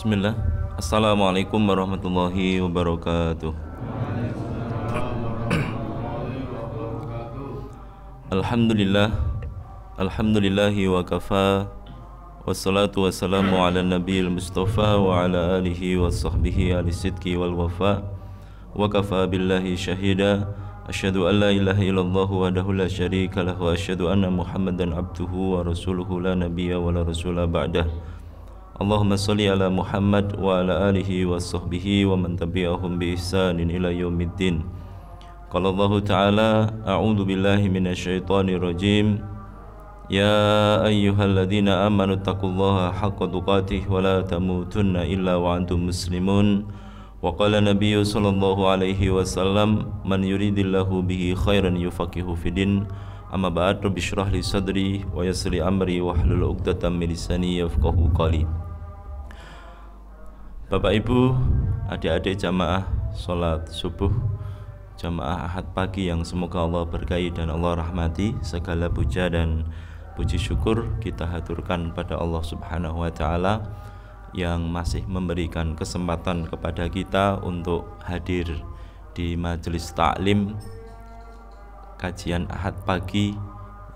Bismillah. Assalamualaikum warahmatullahi wabarakatuh. Alhamdulillah. Alhamdulillahi wa kafa. Wassalatu wassalamu ala nabiyil mustafa wa ala alihi wa sahbihi ahli sidki wal wafa. Wa kafa billahi syahida. Asyhadu an la ilaha illallah wahdahu la syarika lah wa asyhadu anna Muhammadan abduhu wa rasuluhu la nabiyya wa la rasula ba'dah. Allahumma sholli ala Muhammad wa ala alihi wa sahbihi wa man tabi'ahum bi ihsanin ila yaumiddin. Qala Allah Ta'ala, a'udzu billahi minasyaitonir rajim. Ya ayyuhalladzina amanu taqullaha haqqa tuqatih wa la tamutunna illa wa antum muslimun. Wa qala nabiyyu sallallahu alaihi wasallam, man yuridillahu bihi khairan yufaqihu fidin. Amma ba'd, rabbi shrah li sadri wa yassir li amri wahlul 'uqdatam min lisani yafqahu qawli. Bapak Ibu, adik-adik jamaah salat subuh, jamaah Ahad pagi yang semoga Allah berkahi dan Allah rahmati, segala puja dan puji syukur kita haturkan pada Allah Subhanahu wa taala yang masih memberikan kesempatan kepada kita untuk hadir di majelis taklim kajian Ahad pagi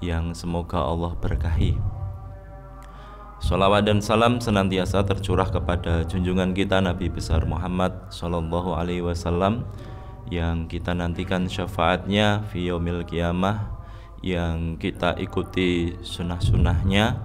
yang semoga Allah berkahi. Sholawat dan salam senantiasa tercurah kepada junjungan kita Nabi besar Muhammad sallallahu alaihi wasallam yang kita nantikan syafaatnya fi yaumil qiyamah, yang kita ikuti sunnah-sunnahnya,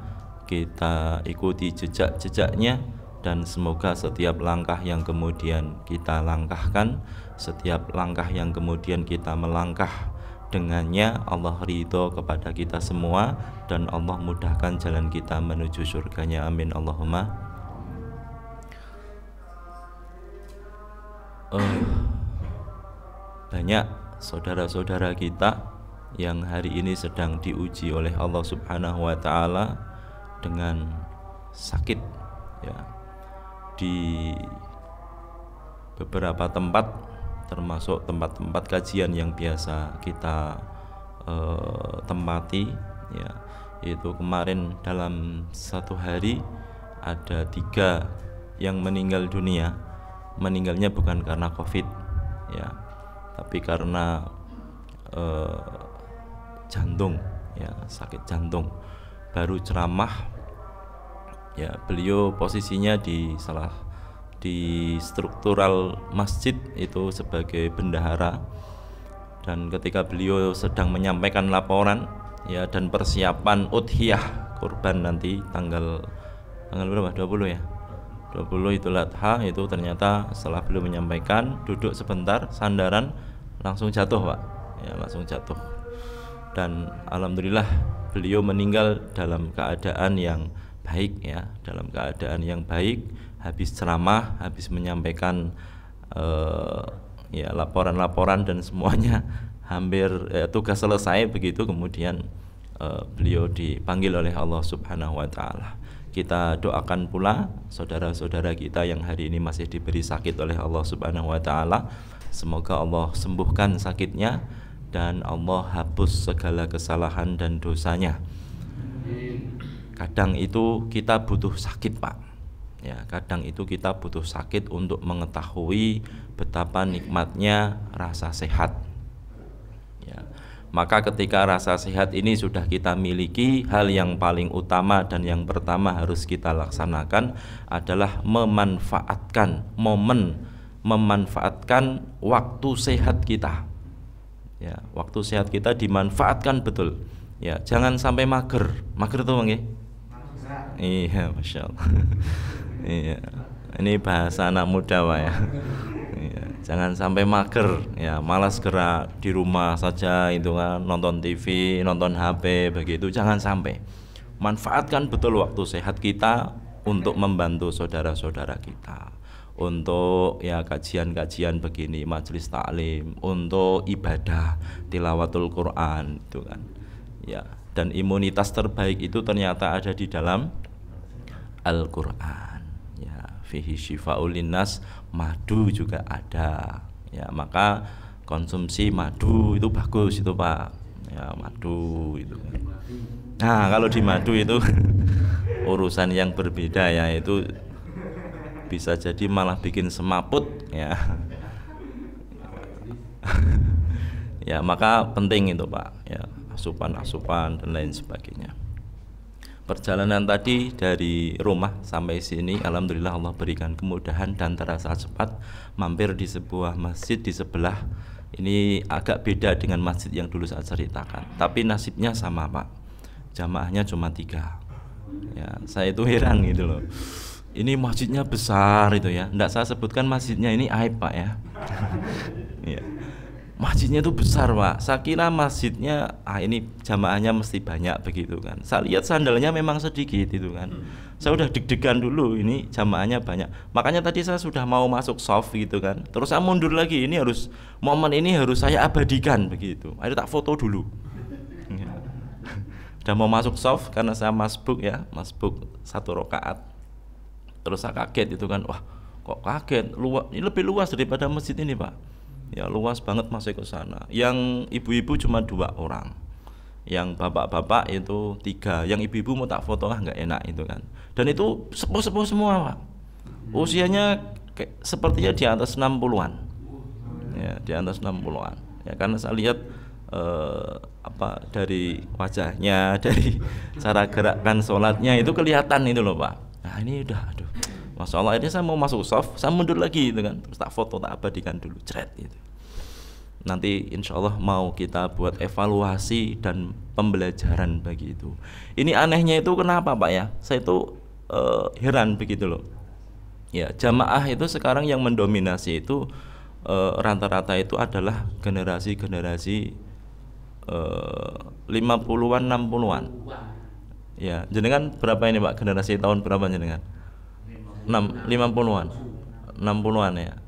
kita ikuti jejak-jejaknya, dan semoga setiap langkah yang kemudian kita langkahkan, setiap langkah yang kemudian kita melangkah dengannya, Allah ridho kepada kita semua dan Allah mudahkan jalan kita menuju surganya. Amin Allahumma. Banyak saudara-saudara kita yang hari ini sedang diuji oleh Allah Subhanahu wa taala dengan sakit, ya, di beberapa tempat, termasuk tempat-tempat kajian yang biasa kita tempati, ya, yaitu kemarin dalam satu hari ada 3 yang meninggal dunia. Meninggalnya bukan karena COVID, ya, tapi karena jantung, ya, sakit jantung. Baru ceramah, ya, beliau posisinya di struktural masjid itu sebagai bendahara, dan ketika beliau sedang menyampaikan laporan, ya, dan persiapan udhiyah kurban nanti tanggal berapa? 20 ya. 20 Idul Adha, itu ternyata setelah beliau menyampaikan, duduk sebentar, sandaran, langsung jatuh, Pak. Ya, langsung jatuh. Dan alhamdulillah beliau meninggal dalam keadaan yang baik, ya, dalam keadaan yang baik. Habis ceramah, habis menyampaikan ya, laporan-laporan dan semuanya hampir tugas selesai, begitu kemudian beliau dipanggil oleh Allah Subhanahu wa taala. Kita doakan pula saudara-saudara kita yang hari ini masih diberi sakit oleh Allah Subhanahu wa taala, semoga Allah sembuhkan sakitnya dan Allah hapus segala kesalahan dan dosanya. Kadang itu kita butuh sakit, Pak. Ya, kadang itu kita butuh sakit untuk mengetahui betapa nikmatnya rasa sehat. Ya, maka ketika rasa sehat ini sudah kita miliki, hal yang paling utama dan yang pertama harus kita laksanakan adalah memanfaatkan memanfaatkan waktu sehat kita. Ya, waktu sehat kita dimanfaatkan betul. Ya, jangan sampai mager. Mager tuh, nggih? Iya, Masya Allah. Iya, ini bahasa anak muda, Pak, ya. Iya, jangan sampai mager, ya, malas gerak di rumah saja itu kan, nonton TV, nonton HP begitu, jangan sampai. Manfaatkan betul waktu sehat kita untuk membantu saudara-saudara kita, untuk, ya, kajian-kajian begini, majelis taklim, untuk ibadah tilawatul Quran itu kan. Ya, dan imunitas terbaik itu ternyata ada di dalam Al-Quran. Fihi syifa'ul linnas, madu juga ada, ya, maka konsumsi madu itu bagus itu, Pak, ya, madu itu. Nah, kalau di madu itu urusan yang berbeda, ya, itu bisa jadi malah bikin semaput ya. Ya, maka penting itu Pak ya, asupan-asupan dan lain sebagainya. Perjalanan tadi dari rumah sampai sini alhamdulillah Allah berikan kemudahan dan terasa cepat. Mampir di sebuah masjid di sebelah. Ini agak beda dengan masjid yang dulu saya ceritakan, tapi nasibnya sama Pak, jamaahnya cuma 3 ya. Saya itu heran gitu loh, ini masjidnya besar itu ya, nggak saya sebutkan masjidnya, ini aib Pak ya. Ya, masjidnya itu besar Pak, saya kira masjidnya ini jamaahnya mesti banyak begitu kan. Saya lihat sandalnya memang sedikit itu kan, saya udah deg-degan dulu, ini jamaahnya banyak. Makanya tadi saya sudah mau masuk soft gitu kan, terus saya mundur lagi, ini harus, momen ini harus saya abadikan begitu, ayo tak foto dulu ya. Udah mau masuk soft karena saya masbuk ya, masbuk 1 rakaat. Terus saya kaget itu kan, wah kok kaget, luas, ini lebih luas daripada masjid ini Pak ya, luas banget masuk ke sana. Yang ibu-ibu cuma 2 orang, yang bapak-bapak itu 3, yang ibu-ibu mau tak foto lah nggak enak itu kan. Dan itu sepuh-sepuh semua Pak, usianya sepertinya di atas 60-an ya, di atas 60-an ya, karena saya lihat dari wajahnya, dari cara gerakkan sholatnya itu kelihatan itu loh Pak. Nah ini udah, aduh, Masya Allah, ini saya mau masuk soft, saya mundur lagi gitu kan, terus tak foto, tak abadikan dulu, cret gitu. Nanti insya Allah mau kita buat evaluasi dan pembelajaran bagi itu. Ini anehnya itu kenapa Pak ya, saya itu heran begitu loh ya. Jamaah itu sekarang yang mendominasi itu rata-rata itu adalah generasi 50-an 60-an ya. Jenengan berapa ini Pak, generasi tahun berapa jenengan? 50-an 60-an ya,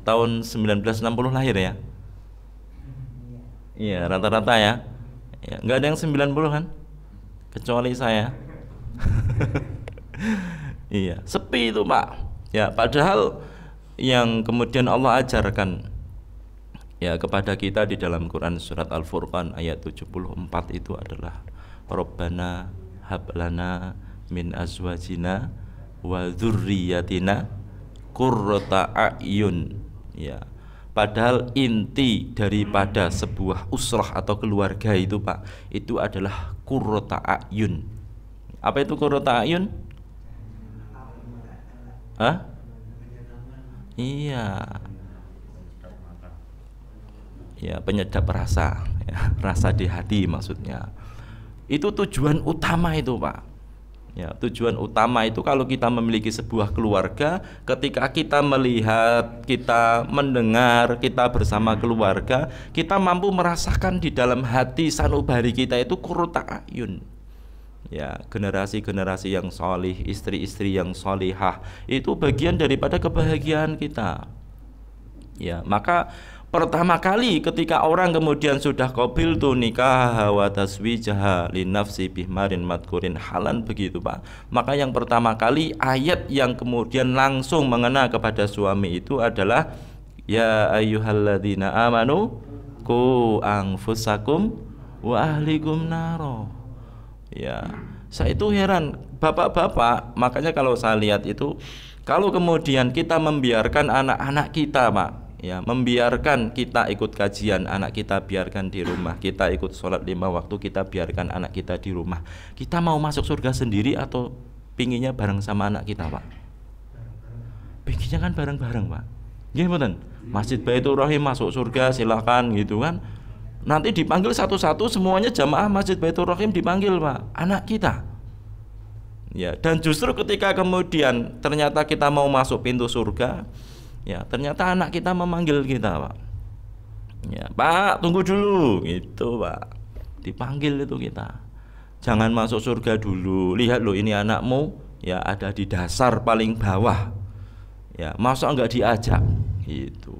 tahun 1960 lahir ya. Iya rata-rata ya, nggak ada yang 90 kan, kecuali saya. Iya sepi itu Pak ya, padahal yang kemudian Allah ajarkan ya kepada kita di dalam Quran surat Al-Furqan ayat 74 itu adalah Rabbana hablana min azwajina wa dzurriyyatina qurrata a'yun ya. Padahal inti daripada sebuah usrah atau keluarga itu Pak, itu adalah qurrata a'yun. Apa itu qurrata a'yun? Hah? Iya ya, penyedap rasa ya, rasa di hati maksudnya. Itu tujuan utama itu Pak ya, tujuan utama itu kalau kita memiliki sebuah keluarga, ketika kita melihat, kita mendengar, kita bersama keluarga, kita mampu merasakan di dalam hati sanubari kita itu qurrata a'yun ya, generasi-generasi yang solih, istri-istri yang solihah, itu bagian daripada kebahagiaan kita ya. Maka pertama kali ketika orang kemudian sudah qabil tu nikah wa taswijaha li nafsi bihmarin madkurin halan begitu Pak, maka yang pertama kali ayat yang kemudian langsung mengena kepada suami itu adalah ya ayyuhalladzina amanu qu anfusakum wa ahlikum naro ya. Saya itu heran bapak-bapak, makanya kalau saya lihat itu, kalau kemudian kita membiarkan anak-anak kita Pak ya, membiarkan kita ikut kajian, anak kita biarkan di rumah, kita ikut sholat 5 waktu, kita biarkan anak kita di rumah, kita mau masuk surga sendiri atau pinginnya bareng sama anak kita Pak? Pinginnya kan bareng-bareng Pak. Gimana? Masjid Baitur Rahim masuk surga silahkan gitu kan, nanti dipanggil satu-satu semuanya jamaah Masjid Baitur Rahim dipanggil Pak, anak kita ya. Dan justru ketika kemudian ternyata kita mau masuk pintu surga ya, ternyata anak kita memanggil kita Pak ya, Pak tunggu dulu gitu Pak, dipanggil itu kita, jangan masuk surga dulu, lihat loh ini anakmu ya ada di dasar paling bawah ya, masa enggak diajak gitu,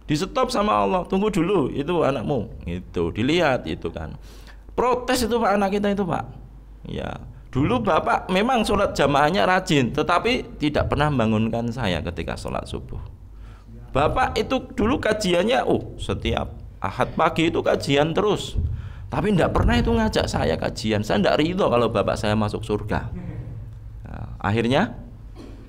di stop sama Allah, tunggu dulu itu anakmu itu, dilihat itu kan, protes itu Pak anak kita itu Pak ya. Dulu Bapak memang sholat jamaahnya rajin, tetapi tidak pernah membangunkan saya ketika sholat subuh. Bapak itu dulu kajiannya setiap Ahad pagi itu kajian terus, tapi tidak pernah itu ngajak saya kajian. Saya tidak ridho kalau bapak saya masuk surga. Nah, akhirnya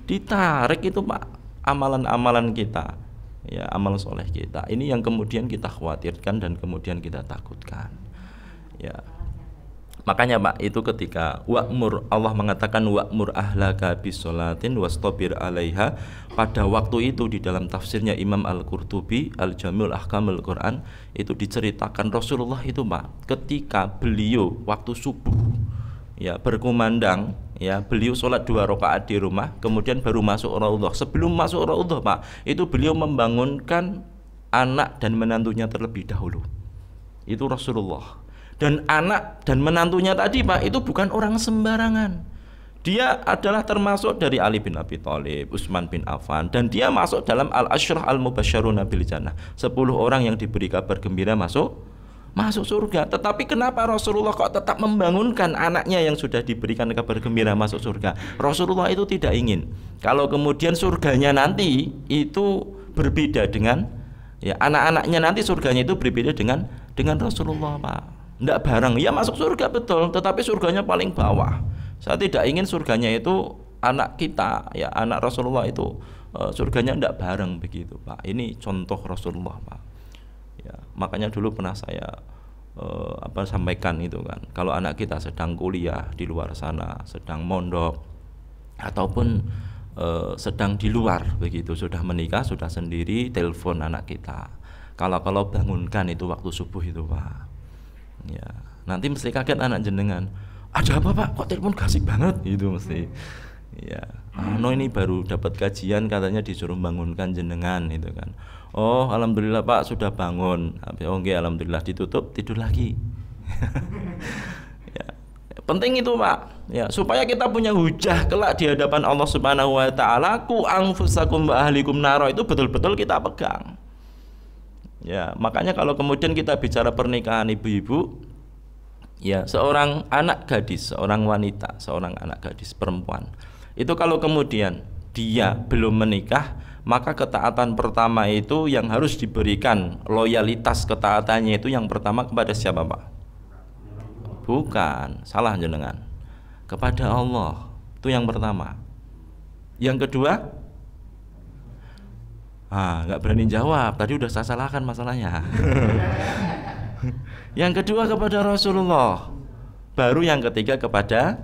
ditarik itu Pak amalan-amalan kita, ya amal soleh kita. Ini yang kemudian kita khawatirkan dan kemudian kita takutkan. Ya. Makanya Pak, itu ketika wa'mur, Allah mengatakan wa'mur ahlaka bisolatin wastabir alaiha, pada waktu itu di dalam tafsirnya Imam Al-Qurtubi Al-Jami'ul Ahkamul Quran itu diceritakan Rasulullah itu Pak, ketika beliau waktu subuh ya berkumandang, ya beliau sholat 2 rakaat di rumah, kemudian baru masuk Raudhah. Sebelum masuk Raudhah Pak, itu beliau membangunkan anak dan menantunya terlebih dahulu. Itu Rasulullah. Dan anak dan menantunya tadi Pak, itu bukan orang sembarangan. Dia adalah termasuk dari Ali bin Abi Thalib, Utsman bin Affan, dan dia masuk dalam al-asyrah al-mubasysyaruna bil jannah, 10 orang yang diberi kabar gembira masuk surga. Tetapi kenapa Rasulullah kok tetap membangunkan anaknya yang sudah diberikan kabar gembira masuk surga? Rasulullah itu tidak ingin kalau kemudian surganya nanti itu berbeda dengan, ya anak-anaknya nanti surganya itu berbeda dengan Rasulullah Pak. Tidak bareng, ya masuk surga betul, tetapi surganya paling bawah. Saya tidak ingin surganya itu anak kita, ya anak Rasulullah itu surganya tidak bareng begitu Pak. Ini contoh Rasulullah Pak. Ya, makanya dulu pernah saya sampaikan itu kan, kalau anak kita sedang kuliah di luar sana, sedang mondok ataupun sedang di luar begitu, sudah menikah, sudah sendiri, telepon anak kita. Kalau bangunkan itu waktu subuh itu Pak. Ya, nanti mesti kaget anak jenengan. Ada apa Pak? Kok telepon gasik banget? Itu mesti. Ya, ini baru dapat kajian katanya disuruh bangunkan jenengan itu kan. Oh, alhamdulillah Pak sudah bangun. Oh, nggih, alhamdulillah, ditutup tidur lagi. Ya, penting itu Pak. Ya, supaya kita punya hujah kelak di hadapan Allah Subhanahu wa taala, ku anfusakum wa ahlikum naro, itu betul-betul kita pegang. Ya, makanya kalau kemudian kita bicara pernikahan ibu-ibu, ya seorang anak gadis, seorang wanita, seorang anak gadis perempuan, itu kalau kemudian dia belum menikah, maka ketaatan pertama itu yang harus diberikan, loyalitas ketaatannya itu yang pertama kepada siapa Pak? Bukan, salah jenengan. Kepada Allah, itu yang pertama. Yang kedua, nggak berani jawab, tadi udah saya salahkan masalahnya. Yang kedua kepada Rasulullah, baru yang ketiga kepada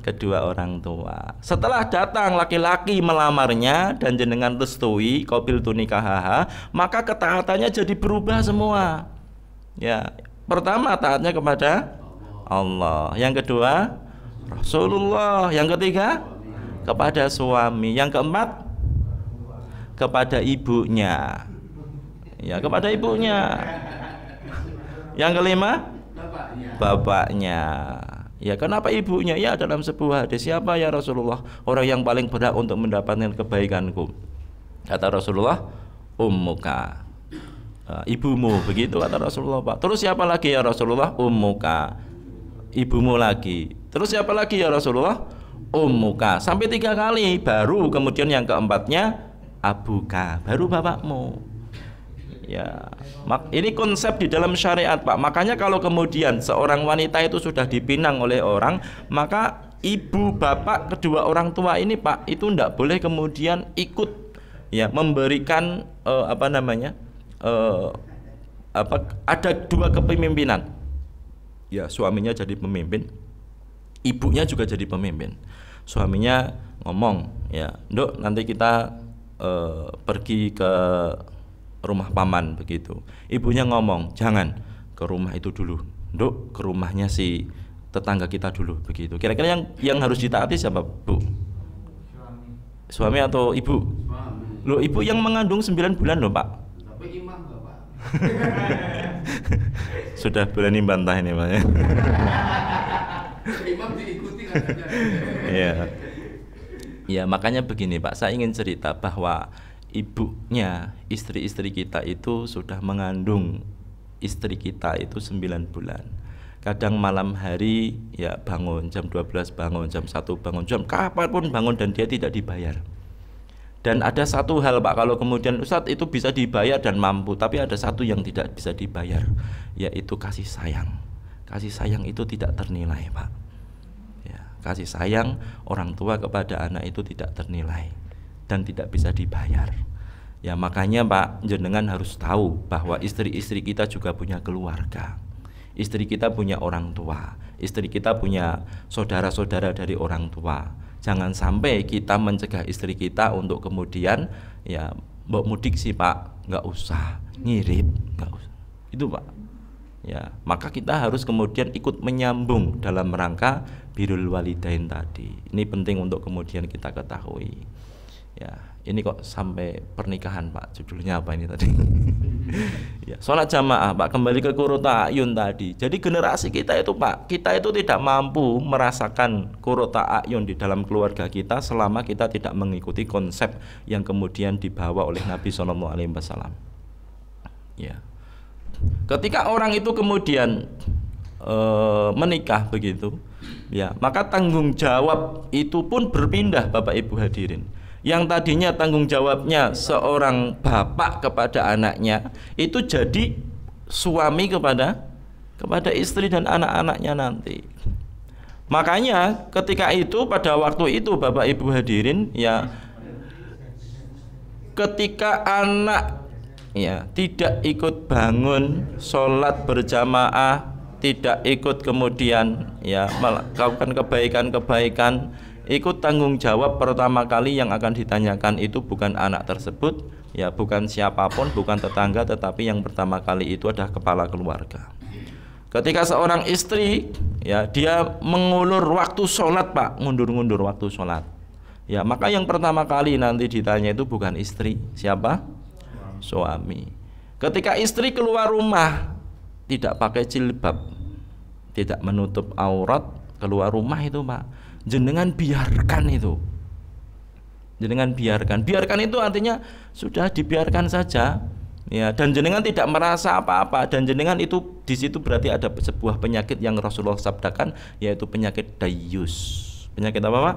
kedua orang tua. Setelah datang laki-laki melamarnya dan jenengan restui qabiltu nikahaha, maka ketaatannya jadi berubah semua. Ya, pertama taatnya kepada Allah, yang kedua Rasulullah, yang ketiga kepada suami, yang keempat kepada ibunya, ya kepada ibunya, yang kelima bapaknya. Ya, kenapa ibunya? Ya dalam sebuah hadis, siapa ya Rasulullah orang yang paling berhak untuk mendapatkan kebaikanku? Kata Rasulullah, ummuka, ibumu, begitu kata Rasulullah Pak. Terus siapa lagi ya Rasulullah? Ummuka, ibumu lagi. Terus siapa lagi ya Rasulullah? Ummuka, sampai 3 kali, baru kemudian yang keempatnya abuka, baru bapakmu. Ya, ini konsep di dalam syariat Pak. Makanya kalau kemudian seorang wanita itu sudah dipinang oleh orang, maka ibu, bapak, kedua orang tua ini Pak, itu tidak boleh kemudian ikut ya memberikan ada 2 kepemimpinan. Ya, suaminya jadi pemimpin, ibunya juga jadi pemimpin. Suaminya ngomong, ya, "Nduk, nanti kita pergi ke rumah paman," begitu. Ibunya ngomong, "Jangan ke rumah itu dulu, Nduk, ke rumahnya si tetangga kita dulu," begitu. Kira-kira yang harus ditaati siapa, Bu? Suami atau ibu? Suami. Loh, ibu yang mengandung 9 bulan loh Pak. Tapi imam Bapak. Sudah berani bantah ini Pak ya. Imam diikuti katanya. Iya. Ya, makanya begini Pak, saya ingin cerita bahwa ibunya, istri-istri kita itu sudah mengandung istri kita itu 9 bulan. Kadang malam hari ya bangun jam 12, bangun jam 1, bangun jam kapanpun bangun, dan dia tidak dibayar. Dan ada satu hal Pak, kalau kemudian Ustadz itu bisa dibayar dan mampu, tapi ada satu yang tidak bisa dibayar, yaitu kasih sayang. Kasih sayang itu tidak ternilai Pak. Ya, kasih sayang orang tua kepada anak itu tidak ternilai dan tidak bisa dibayar. Ya makanya Pak, jenengan harus tahu bahwa istri-istri kita juga punya keluarga. Istri kita punya orang tua, istri kita punya saudara-saudara dari orang tua. Jangan sampai kita mencegah istri kita untuk kemudian ya mbok mudik sih Pak, nggak usah, ngirit, nggak usah. Itu Pak. Ya, maka kita harus kemudian ikut menyambung dalam rangka birrul walidain tadi. Ini penting untuk kemudian kita ketahui. Ya, ini kok sampai pernikahan Pak, judulnya apa ini tadi? Ya, sholat jamaah Pak, kembali ke qurrata ayun tadi. Jadi generasi kita itu Pak, kita itu tidak mampu merasakan qurrata ayun di dalam keluarga kita selama kita tidak mengikuti konsep yang kemudian dibawa oleh Nabi SAW. Ya, ketika orang itu kemudian menikah begitu, ya maka tanggung jawab itu pun berpindah Bapak Ibu hadirin. Yang tadinya tanggung jawabnya seorang bapak kepada anaknya itu jadi suami kepada istri dan anak-anaknya nanti. Makanya ketika itu pada waktu itu Bapak Ibu hadirin ya, ketika anak ya tidak ikut bangun sholat berjamaah, tidak ikut kemudian ya melakukan kebaikan-kebaikan, ikut tanggung jawab pertama kali yang akan ditanyakan itu bukan anak tersebut, ya bukan siapapun, bukan tetangga, tetapi yang pertama kali itu adalah kepala keluarga. Ketika seorang istri ya dia mengulur waktu sholat Pak, ngundur-ngundur waktu sholat, ya maka yang pertama kali nanti ditanya itu bukan istri, siapa? Suami. Ketika istri keluar rumah tidak pakai jilbab, tidak menutup aurat, keluar rumah itu Pak, jenengan biarkan itu. Jenengan biarkan itu artinya sudah dibiarkan saja ya, dan jenengan tidak merasa apa-apa, dan jenengan itu di situ berarti ada sebuah penyakit yang Rasulullah sabdakan, yaitu penyakit dayus. Penyakit apa Pak?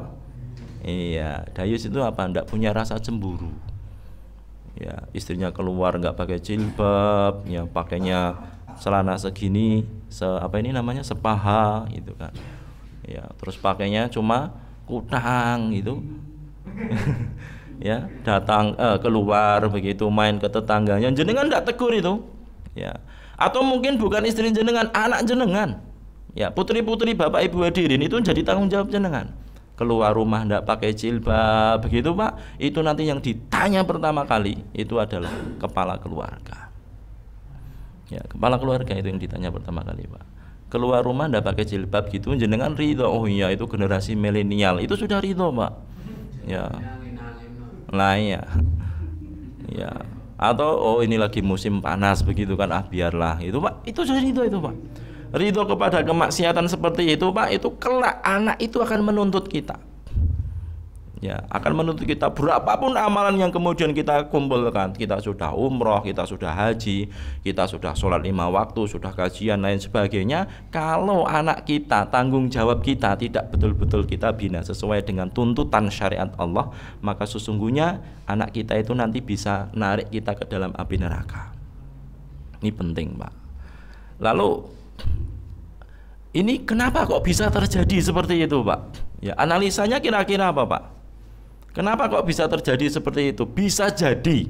Iya, dayus itu apa? Tidak punya rasa cemburu. Ya, istrinya keluar nggak pakai jilbab, ya pakainya celana segini, apa ini namanya, sepaha gitu kan. Ya, terus pakainya cuma kutang gitu. Ya, datang keluar begitu main ke tetangganya, jenengan tidak tegur itu. Ya. Atau mungkin bukan istri jenengan, anak jenengan. Ya, putri-putri Bapak Ibu hadirin itu jadi tanggung jawab jenengan. Keluar rumah tidak pakai jilbab begitu Pak, itu nanti yang ditanya pertama kali itu adalah kepala keluarga. Ya, kepala keluarga itu yang ditanya pertama kali Pak. Keluar rumah ndak pakai jilbab gitu, jenengan ridho. Oh iya, itu generasi milenial itu sudah ridho Pak. Ya, lah ya, ya. Atau oh ini lagi musim panas begitu kan, biarlah itu Pak. Itu sudah ridho itu Pak. Ridho kepada kemaksiatan seperti itu Pak, itu kelak anak itu akan menuntut kita. Ya, akan menuntut kita berapapun amalan yang kemudian kita kumpulkan. Kita sudah umroh, kita sudah haji, kita sudah sholat 5 waktu, sudah kajian lain sebagainya. Kalau anak kita, tanggung jawab kita tidak betul-betul kita bina sesuai dengan tuntutan syariat Allah, maka sesungguhnya anak kita itu nanti bisa narik kita ke dalam api neraka. Ini penting Pak. Lalu ini kenapa kok bisa terjadi seperti itu Pak? Ya, analisanya kira-kira apa Pak? Kenapa kok bisa terjadi seperti itu? Bisa jadi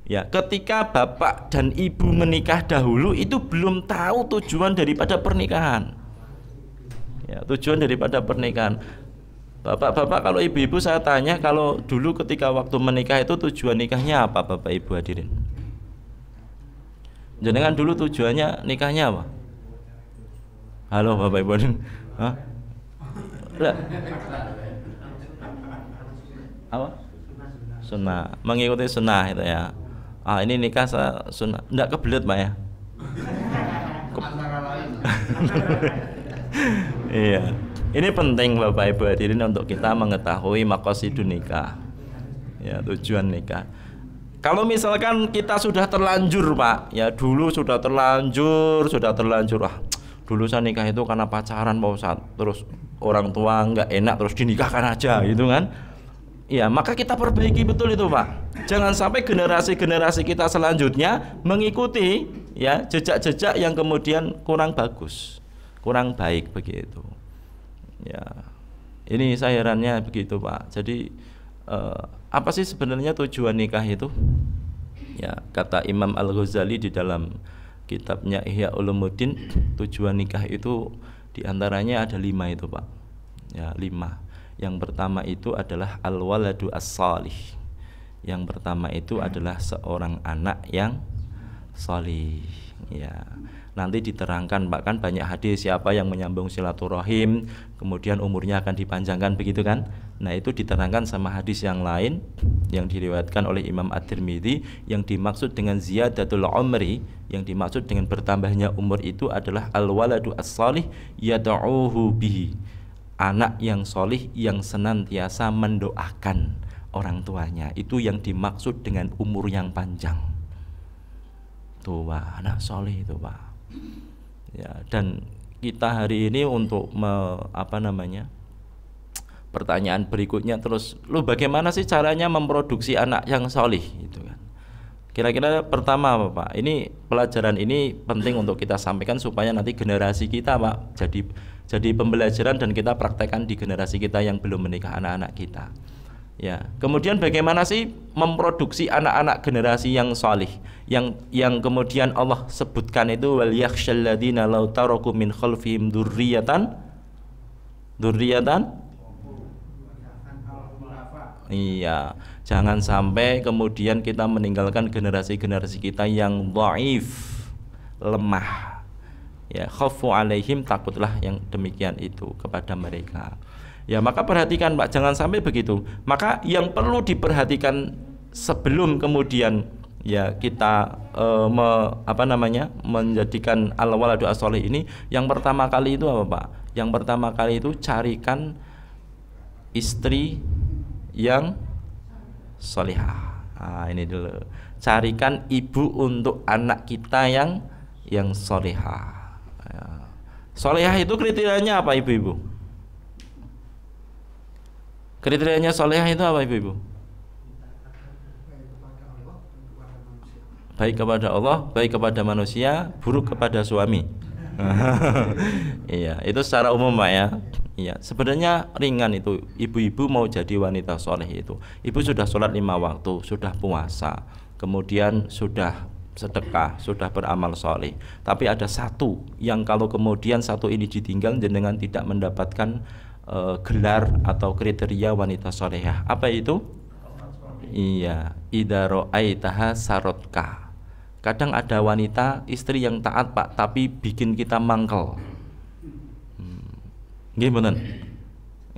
ya, ketika bapak dan ibu menikah dahulu itu belum tahu tujuan daripada pernikahan. Ya, tujuan daripada pernikahan. Bapak-bapak, kalau ibu-ibu saya tanya, kalau dulu ketika waktu menikah itu tujuan nikahnya apa Bapak Ibu hadirin? Jenengan dulu tujuannya nikahnya apa? Halo Bapak Ibu hadirin. Hah? Apa? Sunnah, mengikuti sunnah itu ya. Ini nikah sunnah, enggak kebelet Pak ya? Iya. Ini penting Bapak Ibu hadirin untuk kita mengetahui maqasidun nikah. Ya, tujuan nikah. Kalau misalkan kita sudah terlanjur Pak, ya dulu sudah terlanjur, dulu saya nikah itu karena pacaran Pak Ustadz, terus orang tua nggak enak terus dinikahkan aja gitu kan. Ya, maka kita perbaiki betul itu Pak. Jangan sampai generasi-generasi kita selanjutnya mengikuti ya jejak-jejak yang kemudian kurang bagus, kurang baik begitu. Ya. Ini saya herannya begitu Pak. Jadi apa sih sebenarnya tujuan nikah itu? Ya, kata Imam Al-Ghazali di dalam kitabnya Ihya Ulumuddin, tujuan nikah itu diantaranya ada 5 itu Pak. Ya, 5. Yang pertama itu adalah al-waladu as-salih. Yang pertama itu adalah seorang anak yang salih. Ya. Nanti diterangkan Pak, kan banyak hadis siapa yang menyambung silaturahim kemudian umurnya akan dipanjangkan begitu kan. Nah itu diterangkan sama hadis yang lain yang diriwayatkan oleh Imam At-Tirmidzi, yang dimaksud dengan ziyadatul umri, yang dimaksud dengan bertambahnya umur itu adalah al-waladu as-salih yad'uhu bihi, anak yang solih yang senantiasa mendoakan orang tuanya, itu yang dimaksud dengan umur yang panjang. Tuh Pak, anak solih itu Pak. Ya, dan kita hari ini untuk pertanyaan berikutnya terus, lu bagaimana sih caranya memproduksi anak yang solih itu kan? Kira-kira pertama apa Pak? Ini pelajaran ini penting untuk kita sampaikan supaya nanti generasi kita Pak jadi pembelajaran dan kita praktekkan di generasi kita yang belum menikah, anak-anak kita. Ya, kemudian bagaimana sih memproduksi anak-anak generasi yang salih, yang kemudian Allah sebutkan itu wal yakhshal ladzina law taraku min khalfihim dzurriyyatan. Iya, jangan sampai kemudian kita meninggalkan generasi-generasi kita yang dhaif, lemah. Ya, khaufu alaihim, takutlah yang demikian itu kepada mereka. Ya, maka perhatikan Pak, jangan sampai begitu. Maka yang perlu diperhatikan sebelum kemudian ya kita menjadikan al-waladu as-shalih ini, yang pertama kali itu apa Pak? Yang pertama kali itu carikan istri yang sholihah. Nah, ini dulu. Carikan ibu untuk anak kita yang sholihah. Ya. Sholihah itu kriterianya apa ibu-ibu? Kriterianya solehah itu apa ibu-ibu? Baik kepada Allah, baik kepada manusia, buruk kepada suami. Iya, itu secara umum Pak ya. Iya, sebenarnya ringan itu. Ibu-ibu mau jadi wanita soleh itu, ibu sudah sholat 5 waktu, sudah puasa, kemudian sudah sedekah, sudah beramal soleh. Tapi ada satu yang kalau kemudian satu ini ditinggal, jenengan tidak mendapatkan gelar atau kriteria wanita solehah. Apa itu? Iya, idza ra'aitaha sarotka. Kadang ada wanita istri yang taat Pak, tapi bikin kita mangkel. Nggih mboten?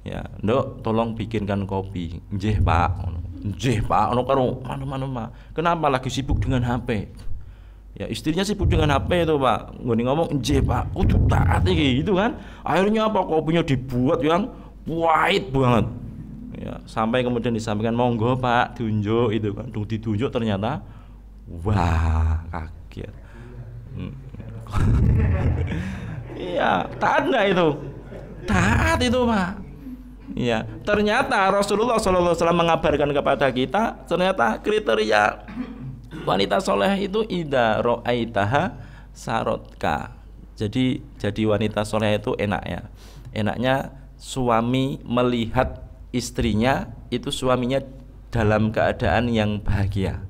Ya, Nduk, tolong bikinkan kopi. Nggih Pak. Nggih Pak, ono karo manu-manu. Kenapa lagi sibuk dengan HP? Ya, istrinya sibuk dengan HP itu Pak. Nggone ngomong nggih Pak, kudu taat iki gitu kan. Akhirnya apa, kopinya dibuat yang pahit banget. Ya, sampai kemudian disampaikan monggo Pak tunjuk itu kan. Ditunjuk ternyata wah, kaget. Iya, taat enggak itu? Taat itu Pak. Iya, ternyata Rasulullah SAW mengabarkan kepada kita, ternyata kriteria wanita soleh itu idza ra'aitaha sarotka. Jadi wanita soleh itu enaknya suami melihat istrinya itu, suaminya dalam keadaan yang bahagia,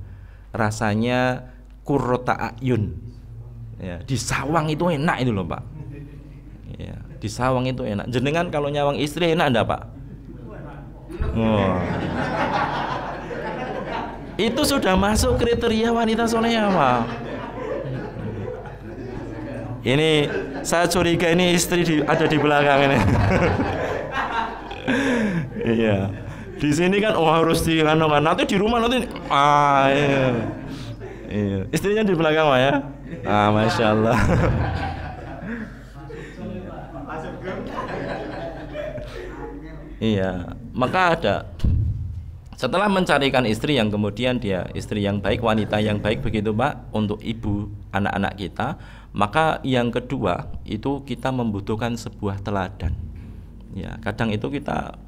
rasanya qurrata ayun. Ya, disawang itu enak itu loh Pak. Ya, disawang itu enak. Jenengan kalau nyawang istri enak enggak Pak? Oh. Itu sudah masuk kriteria wanita solehah Pak. Ini saya curiga ini istri ada di belakang ini. Iya. Di sini kan harus nanti di rumah nanti iya. Iya. Istrinya di belakang Pak ya. Masya Allah. Iya, maka ada setelah mencarikan istri yang kemudian dia istri yang baik, wanita yang baik begitu Pak, untuk ibu anak-anak kita, maka yang kedua itu kita membutuhkan sebuah teladan. Ya, kadang itu kita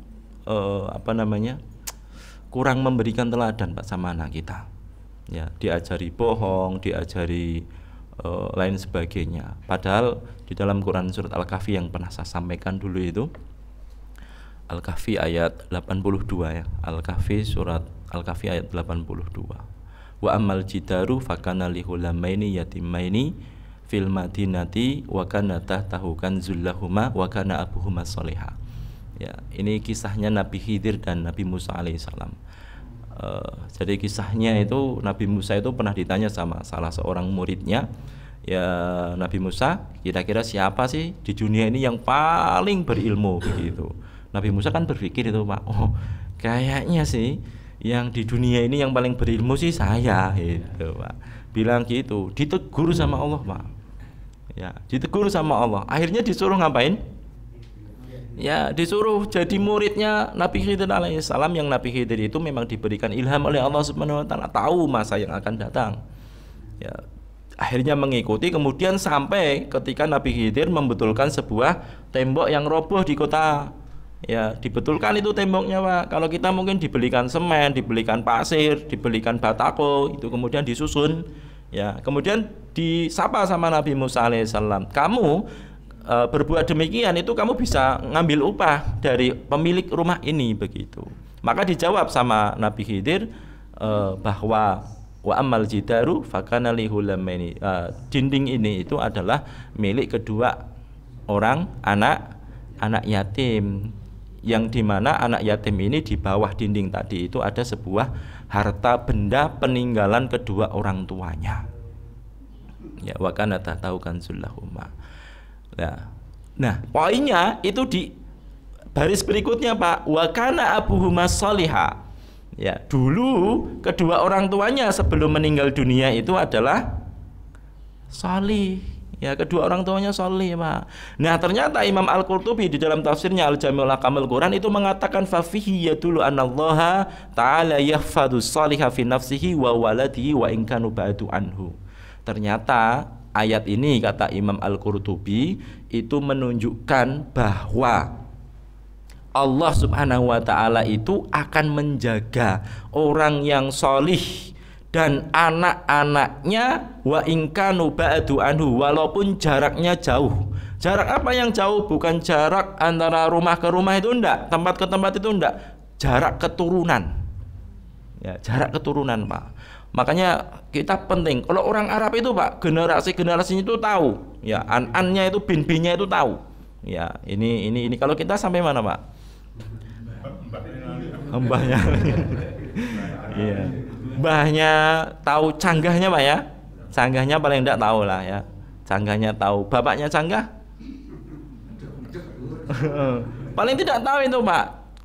kurang memberikan teladan Pak sama anak kita. Ya, diajari bohong, diajari lain sebagainya. Padahal di dalam Quran surat Al-Kahfi yang pernah saya sampaikan dulu itu, Al-Kahfi ayat 82 ya. Al-Kahfi surat Al-Kahfi ayat 82. Wa ammal jidaru fakana lihulamaini yatimaini fil madinati wa kana tahtahu kanzul lahuma wa kana abuhuma sholiha. Ya, ini kisahnya Nabi Khidir dan Nabi Musa alaihissalam. Jadi kisahnya itu Nabi Musa itu pernah ditanya sama salah seorang muridnya, ya Nabi Musa, kira-kira siapa sih di dunia ini yang paling berilmu begitu. Nabi Musa kan berpikir itu, Pak, oh kayaknya sih yang di dunia ini yang paling berilmu sih saya, gitu, Pak. Bilang gitu, ditegur sama Allah, Pak. Ya, ditegur sama Allah. Akhirnya disuruh ngapain? Ya, disuruh jadi muridnya Nabi Khidir alaihissalam, yang Nabi Khidir itu memang diberikan ilham oleh Allah Subhanahu wa taala, tahu masa yang akan datang. Ya, akhirnya mengikuti, kemudian sampai ketika Nabi Khidir membetulkan sebuah tembok yang roboh di kota. Ya, dibetulkan itu temboknya, Pak. Kalau kita mungkin dibelikan semen, dibelikan pasir, dibelikan batako, itu kemudian disusun. Ya, kemudian disapa sama Nabi Musa alaihissalam, kamu berbuat demikian itu kamu bisa ngambil upah dari pemilik rumah ini, begitu. Maka dijawab sama Nabi Khidir bahwa wa ammal jidaru fakana lihulamaini, dinding ini itu adalah milik kedua orang anak yatim, yang dimana anak yatim ini di bawah dinding tadi itu ada sebuah harta benda peninggalan kedua orang tuanya. Ya, wa kana tahu kanzul lahuma. Nah, poinnya itu di baris berikutnya, Pak. Wa kana abuhuma sholiha. Ya, dulu kedua orang tuanya sebelum meninggal dunia itu adalah sholih. Ya, kedua orang tuanya sholih, Pak. Nah, ternyata Imam Al-Qurtubi di dalam tafsirnya Al-Jami'ul Ahkamil Quran itu mengatakan fa fihi yadullu anallaha ta'ala yahfadhu sholiha fi nafsihi wa waladihi wa in kanu ba'du anhu. Ternyata ayat ini, kata Imam Al-Qurtubi, itu menunjukkan bahwa Allah Subhanahu wa taala itu akan menjaga orang yang sholih dan anak-anaknya wa ingkanu ba'du anhu, walaupun jaraknya jauh. Jarak apa yang jauh? Bukan jarak antara rumah ke rumah itu enggak, tempat ke tempat itu enggak, jarak keturunan. Ya, jarak keturunan, Pak. Makanya kita penting, kalau orang Arab itu, Pak, generasi-generasinya itu tahu. Ya, an-annya itu, bin-binnya itu tahu. Ya, ini kalau kita sampai mana, Pak? Mbahnya. Iya. Mbahnya tahu, canggahnya, Pak, ya. Canggahnya paling enggak tahu lah, ya. Canggahnya tahu. Bapaknya canggah? Paling tidak tahu itu, Pak.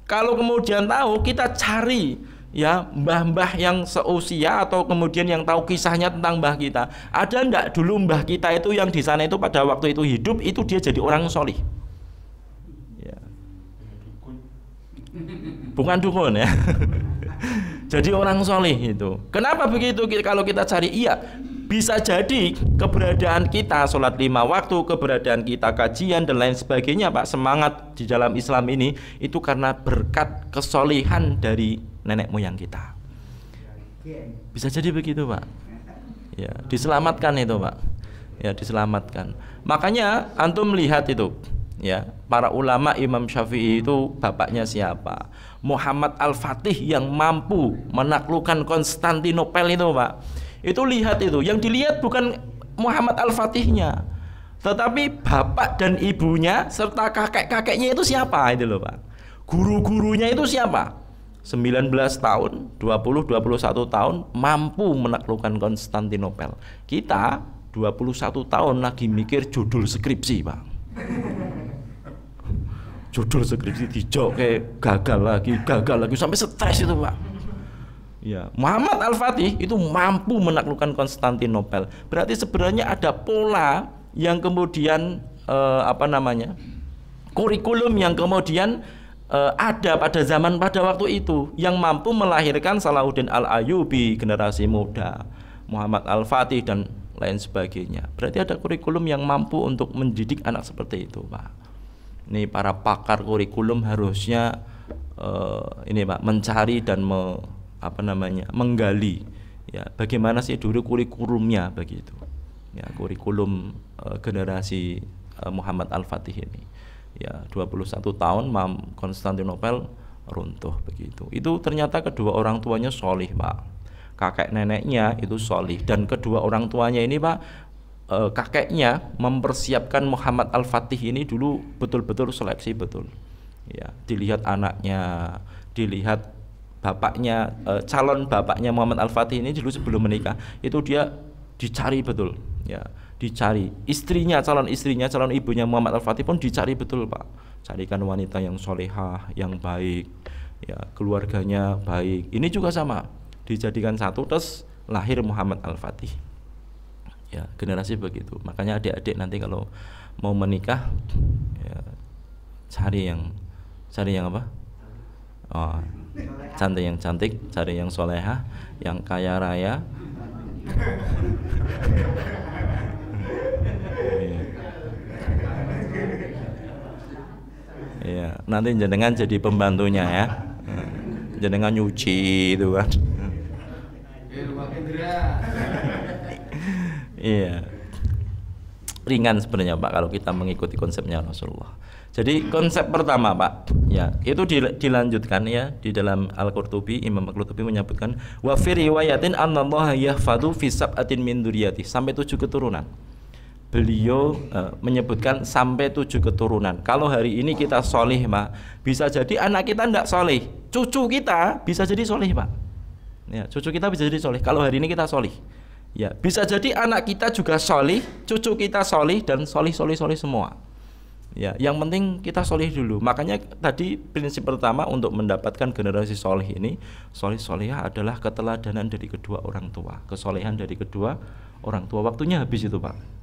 Kalau kemudian tahu, kita cari ya mbah-mbah yang seusia atau kemudian yang tahu kisahnya tentang mbah kita. Ada enggak dulu mbah kita itu yang di sana itu pada waktu itu hidup itu dia jadi orang solih? Ya. Bukan dukun ya. Jadi orang solih itu. Kenapa begitu? Kalau kita cari, iya, bisa jadi keberadaan kita sholat 5 waktu, keberadaan kita kajian dan lain sebagainya, Pak, semangat di dalam Islam ini itu karena berkat kesolihan dari nenek moyang kita. Bisa jadi begitu, Pak. Ya, diselamatkan itu, Pak. Ya, diselamatkan. Makanya antum melihat itu, ya, para ulama, Imam Syafi'i itu bapaknya siapa? Muhammad Al-Fatih yang mampu menaklukkan Konstantinopel itu, Pak. Itu lihat itu, yang dilihat bukan Muhammad Al-Fatihnya, tetapi bapak dan ibunya serta kakek-kakeknya itu siapa itu loh, Pak. Guru-gurunya itu siapa? 19 tahun, 20, 21 tahun mampu menaklukkan Konstantinopel. Kita 21 tahun lagi mikir judul skripsi, Pak. Judul skripsi dijok kayak gagal lagi sampai stres itu, Pak. Ya, Muhammad Al-Fatih itu mampu menaklukkan Konstantinopel. Berarti sebenarnya ada pola yang kemudian kurikulum yang kemudian ada pada waktu itu yang mampu melahirkan Salahuddin Al-Ayyubi generasi muda, Muhammad Al-Fatih dan lain sebagainya. Berarti ada kurikulum yang mampu untuk mendidik anak seperti itu, Pak. Ini para pakar kurikulum harusnya ini, Pak, mencari dan menggali ya bagaimana sih dulu kurikulumnya begitu. Ya, kurikulum generasi Muhammad Al-Fatih ini. Ya, 21 tahun Konstantinopel runtuh begitu. Itu ternyata kedua orang tuanya solih, Pak. Kakek neneknya itu solih, dan kedua orang tuanya ini, Pak, kakeknya mempersiapkan Muhammad Al-Fatih ini dulu betul-betul seleksi betul. Ya, dilihat anaknya, dilihat bapaknya, calon bapaknya Muhammad Al-Fatih ini dulu sebelum menikah itu dia dicari betul, ya, dicari. Istrinya, calon ibunya Muhammad Al-Fatih pun dicari betul, Pak. Carikan wanita yang solehah, yang baik, ya, keluarganya baik. Ini juga sama, dijadikan satu, terus lahir Muhammad Al-Fatih. Ya, generasi begitu. Makanya adik-adik nanti kalau mau menikah, ya, cari yang apa? Oh, cantik, yang cantik, cari yang solehah, yang kaya raya. Iya, nanti jenengan jadi pembantunya ya. Jenengan nyuci itu kan. Iya. Ringan sebenarnya, Pak, kalau kita mengikuti konsepnya Rasulullah. Jadi konsep pertama, Pak, ya, itu dilanjutkan ya di dalam Al-Qurtubi. Imam Al-Qurtubi menyebutkan wa fi riwayatin anallaha yahfadhu fi sab'atin min dzurriyyati, sampai 7 keturunan. Beliau menyebutkan sampai 7 keturunan. Kalau hari ini kita solih, Pak, bisa jadi anak kita tidak solih, cucu kita bisa jadi solih, Pak. Ya, cucu kita bisa jadi solih kalau hari ini kita solih. Ya, bisa jadi anak kita juga solih, cucu kita solih, dan solih semua. Ya, yang penting kita solih dulu. Makanya tadi prinsip pertama untuk mendapatkan generasi solih ini, solihah adalah keteladanan dari kedua orang tua, kesolehan dari kedua orang tua. Waktunya habis itu, Pak.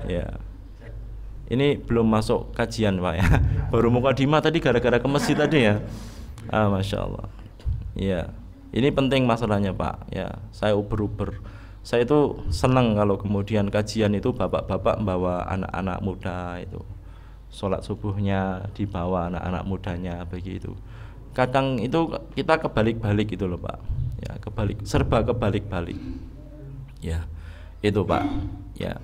Ya, ini belum masuk kajian, Pak, ya. Baru mukadimah tadi gara-gara ke masjid tadi ya. Masya Allah. Ya, ini penting masalahnya, Pak. Ya, saya uber-uber. Saya itu senang kalau kemudian kajian itu bapak-bapak membawa anak-anak muda itu, sholat subuhnya dibawa anak-anak mudanya begitu. Kadang itu kita kebalik-balik gitu loh, Pak. Ya, serba kebalik-balik. Ya, itu, Pak. Ya,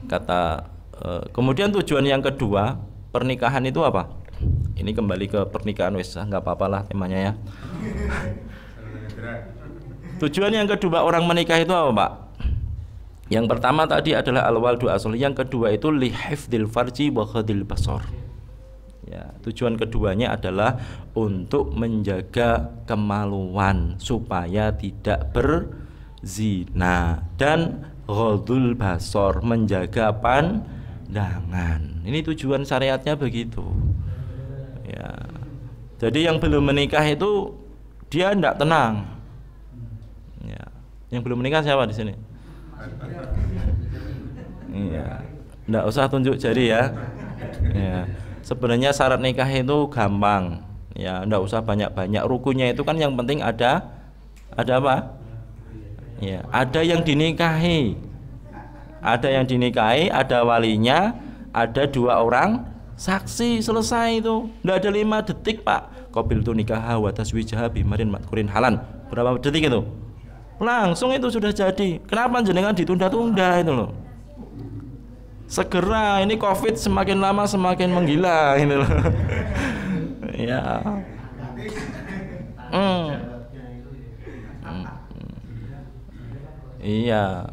kemudian tujuan yang kedua, pernikahan itu apa? Ini kembali ke pernikahan, wes, nggak apa-apalah temanya ya. Tujuan yang kedua orang menikah itu apa, Pak? Yang pertama tadi adalah al-waldu asl, yang kedua itu lihifdzil farji wa ghadil basar. Ya, tujuan keduanya adalah untuk menjaga kemaluan supaya tidak berzina, dan ghadul basar, menjaga pandangan. Ini tujuan syariatnya begitu. Ya. Jadi yang belum menikah itu dia tidak tenang. Ya. Yang belum menikah siapa di sini? Iya, nggak usah tunjuk jari ya. Ya, sebenarnya syarat nikah itu gampang. Ya, nggak usah banyak-banyak. Rukunnya itu kan yang penting ada apa? Ya, ada yang dinikahi, ada walinya, ada 2 orang saksi, selesai itu. Nggak ada 5 detik, Pak. Qabil tu nikah wa taswijaha bimarin madkurin halan. Berapa detik itu? Langsung itu sudah jadi. Kenapa jenengan ditunda-tunda itu loh? Segera, ini Covid semakin lama semakin menggila ini loh. Ya. Iya.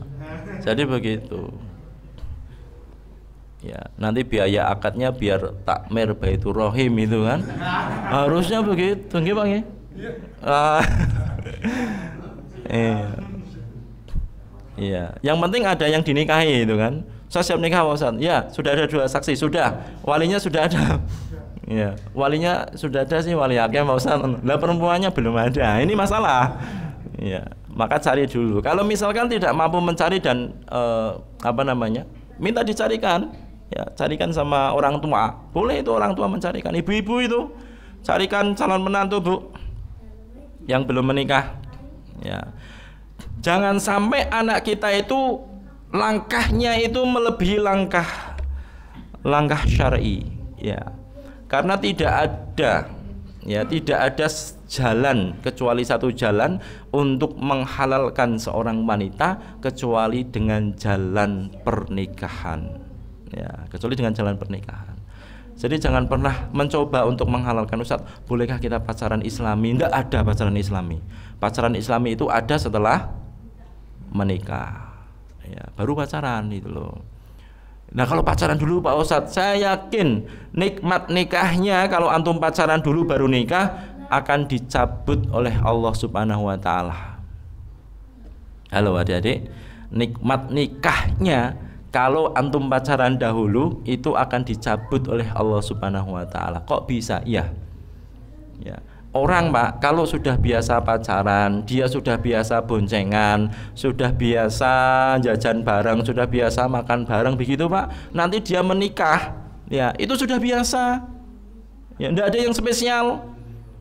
Jadi begitu. Ya, nanti biaya akadnya biar takmir Baitur Rahim itu kan. Harusnya begitu, nggih, Bang ya? Iya. Yang penting ada yang dinikahi itu kan. Saya siap nikah, Pak Ustaz. Ya, sudah ada 2 saksi, sudah. Walinya sudah ada. Ya, walinya sudah ada sih, wali hakim, Pak Ustaz. Lah perempuannya belum ada. Ini masalah. Ya, maka cari dulu. Kalau misalkan tidak mampu mencari dan minta dicarikan. Ya, carikan sama orang tua. Boleh itu orang tua mencarikan. Ibu-ibu itu carikan calon menantu, Bu, yang belum menikah. Ya. Jangan sampai anak kita itu langkahnya itu melebihi langkah syar'i, ya. Karena tidak ada jalan kecuali satu jalan, untuk menghalalkan seorang wanita kecuali dengan jalan pernikahan. Ya, kecuali dengan jalan pernikahan. Jadi jangan pernah mencoba untuk menghalalkan. Ustaz, bolehkah kita pacaran Islami? Tidak ada pacaran Islami. Pacaran Islami itu ada setelah menikah. Ya, baru pacaran itu loh. Nah kalau pacaran dulu Pak Ustadz, saya yakin nikmat nikahnya kalau antum pacaran dulu baru nikah akan dicabut oleh Allah Subhanahu wa Ta'ala. Halo adik-adik, nikmat nikahnya kalau antum pacaran dahulu itu akan dicabut oleh Allah Subhanahu wa Ta'ala. Kok bisa? Iya. Ya. Orang Pak, kalau sudah biasa pacaran, dia sudah biasa boncengan, sudah biasa jajan bareng, sudah biasa makan bareng begitu Pak. Nanti dia menikah, ya itu sudah biasa. Ya, tidak ada yang spesial.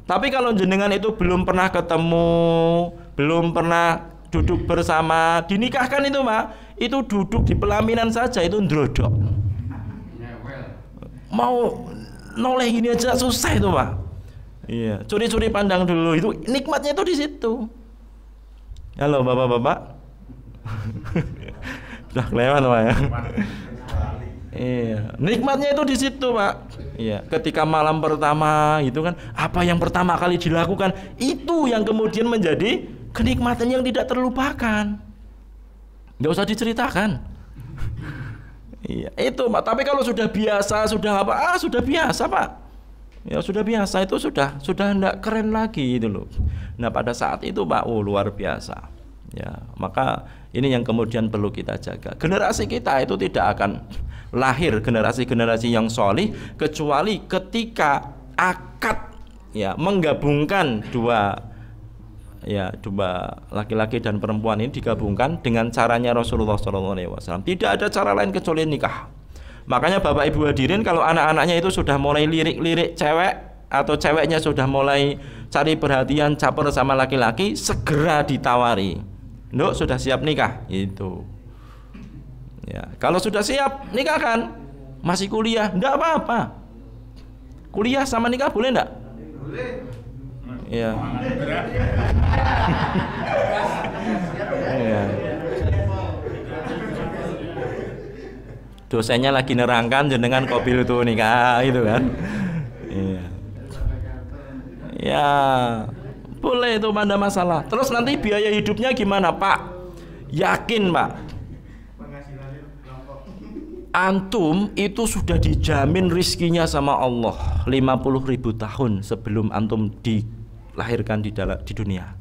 Tapi kalau jenengan itu belum pernah ketemu, belum pernah duduk bersama, dinikahkan itu Pak, itu duduk di pelaminan saja itu ndrodok. Mau noleh gini aja susah itu Pak. Iya, curi-curi pandang dulu itu nikmatnya itu di situ. Halo bapak-bapak, sudah kelewat Pak ya. Iya, nikmatnya itu di situ Pak. Iya, ketika malam pertama itu kan apa yang pertama kali dilakukan itu yang kemudian menjadi kenikmatan yang tidak terlupakan. Nggak usah diceritakan. Iya, itu Pak. Tapi kalau sudah biasa, sudah apa? Sudah biasa Pak. Ya sudah biasa itu sudah enggak keren lagi itu loh. Nah pada saat itu Pak, luar biasa. Ya, maka ini yang kemudian perlu kita jaga. Generasi kita itu tidak akan lahir generasi-generasi yang solih kecuali ketika akad ya menggabungkan dua laki-laki dan perempuan ini digabungkan dengan caranya Rasulullah SAW. Tidak ada cara lain kecuali nikah. Makanya Bapak Ibu hadirin, kalau anak-anaknya itu sudah mulai lirik-lirik cewek atau ceweknya sudah mulai cari perhatian caper sama laki-laki, segera ditawari, "Nduk, sudah siap nikah?" Itu. Ya, kalau sudah siap nikahkan. Masih kuliah, enggak apa-apa. Kuliah sama nikah boleh enggak? Boleh. Iya. Iya. Dosennya lagi nerangkan jenengan kopil itu nikah itu kan. Iya. Ya, boleh itu ada masalah. Terus nanti biaya hidupnya gimana Pak? Yakin Pak, antum itu sudah dijamin rizkinya sama Allah 50.000 tahun sebelum antum dilahirkan di dunia.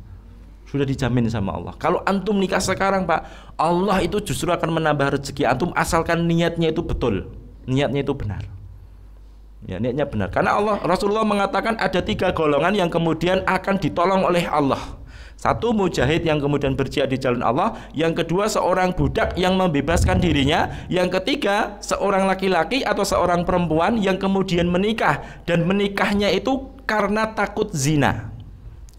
Sudah dijamin sama Allah. Kalau antum nikah sekarang Pak, Allah itu justru akan menambah rezeki antum asalkan niatnya itu betul, niatnya itu benar. Ya, niatnya benar. Karena Rasulullah mengatakan ada 3 golongan yang kemudian akan ditolong oleh Allah. Satu, mujahid yang kemudian berjihad di jalan Allah. Yang kedua, seorang budak yang membebaskan dirinya. Yang ketiga, seorang laki-laki atau seorang perempuan yang kemudian menikah, dan menikahnya itu karena takut zina.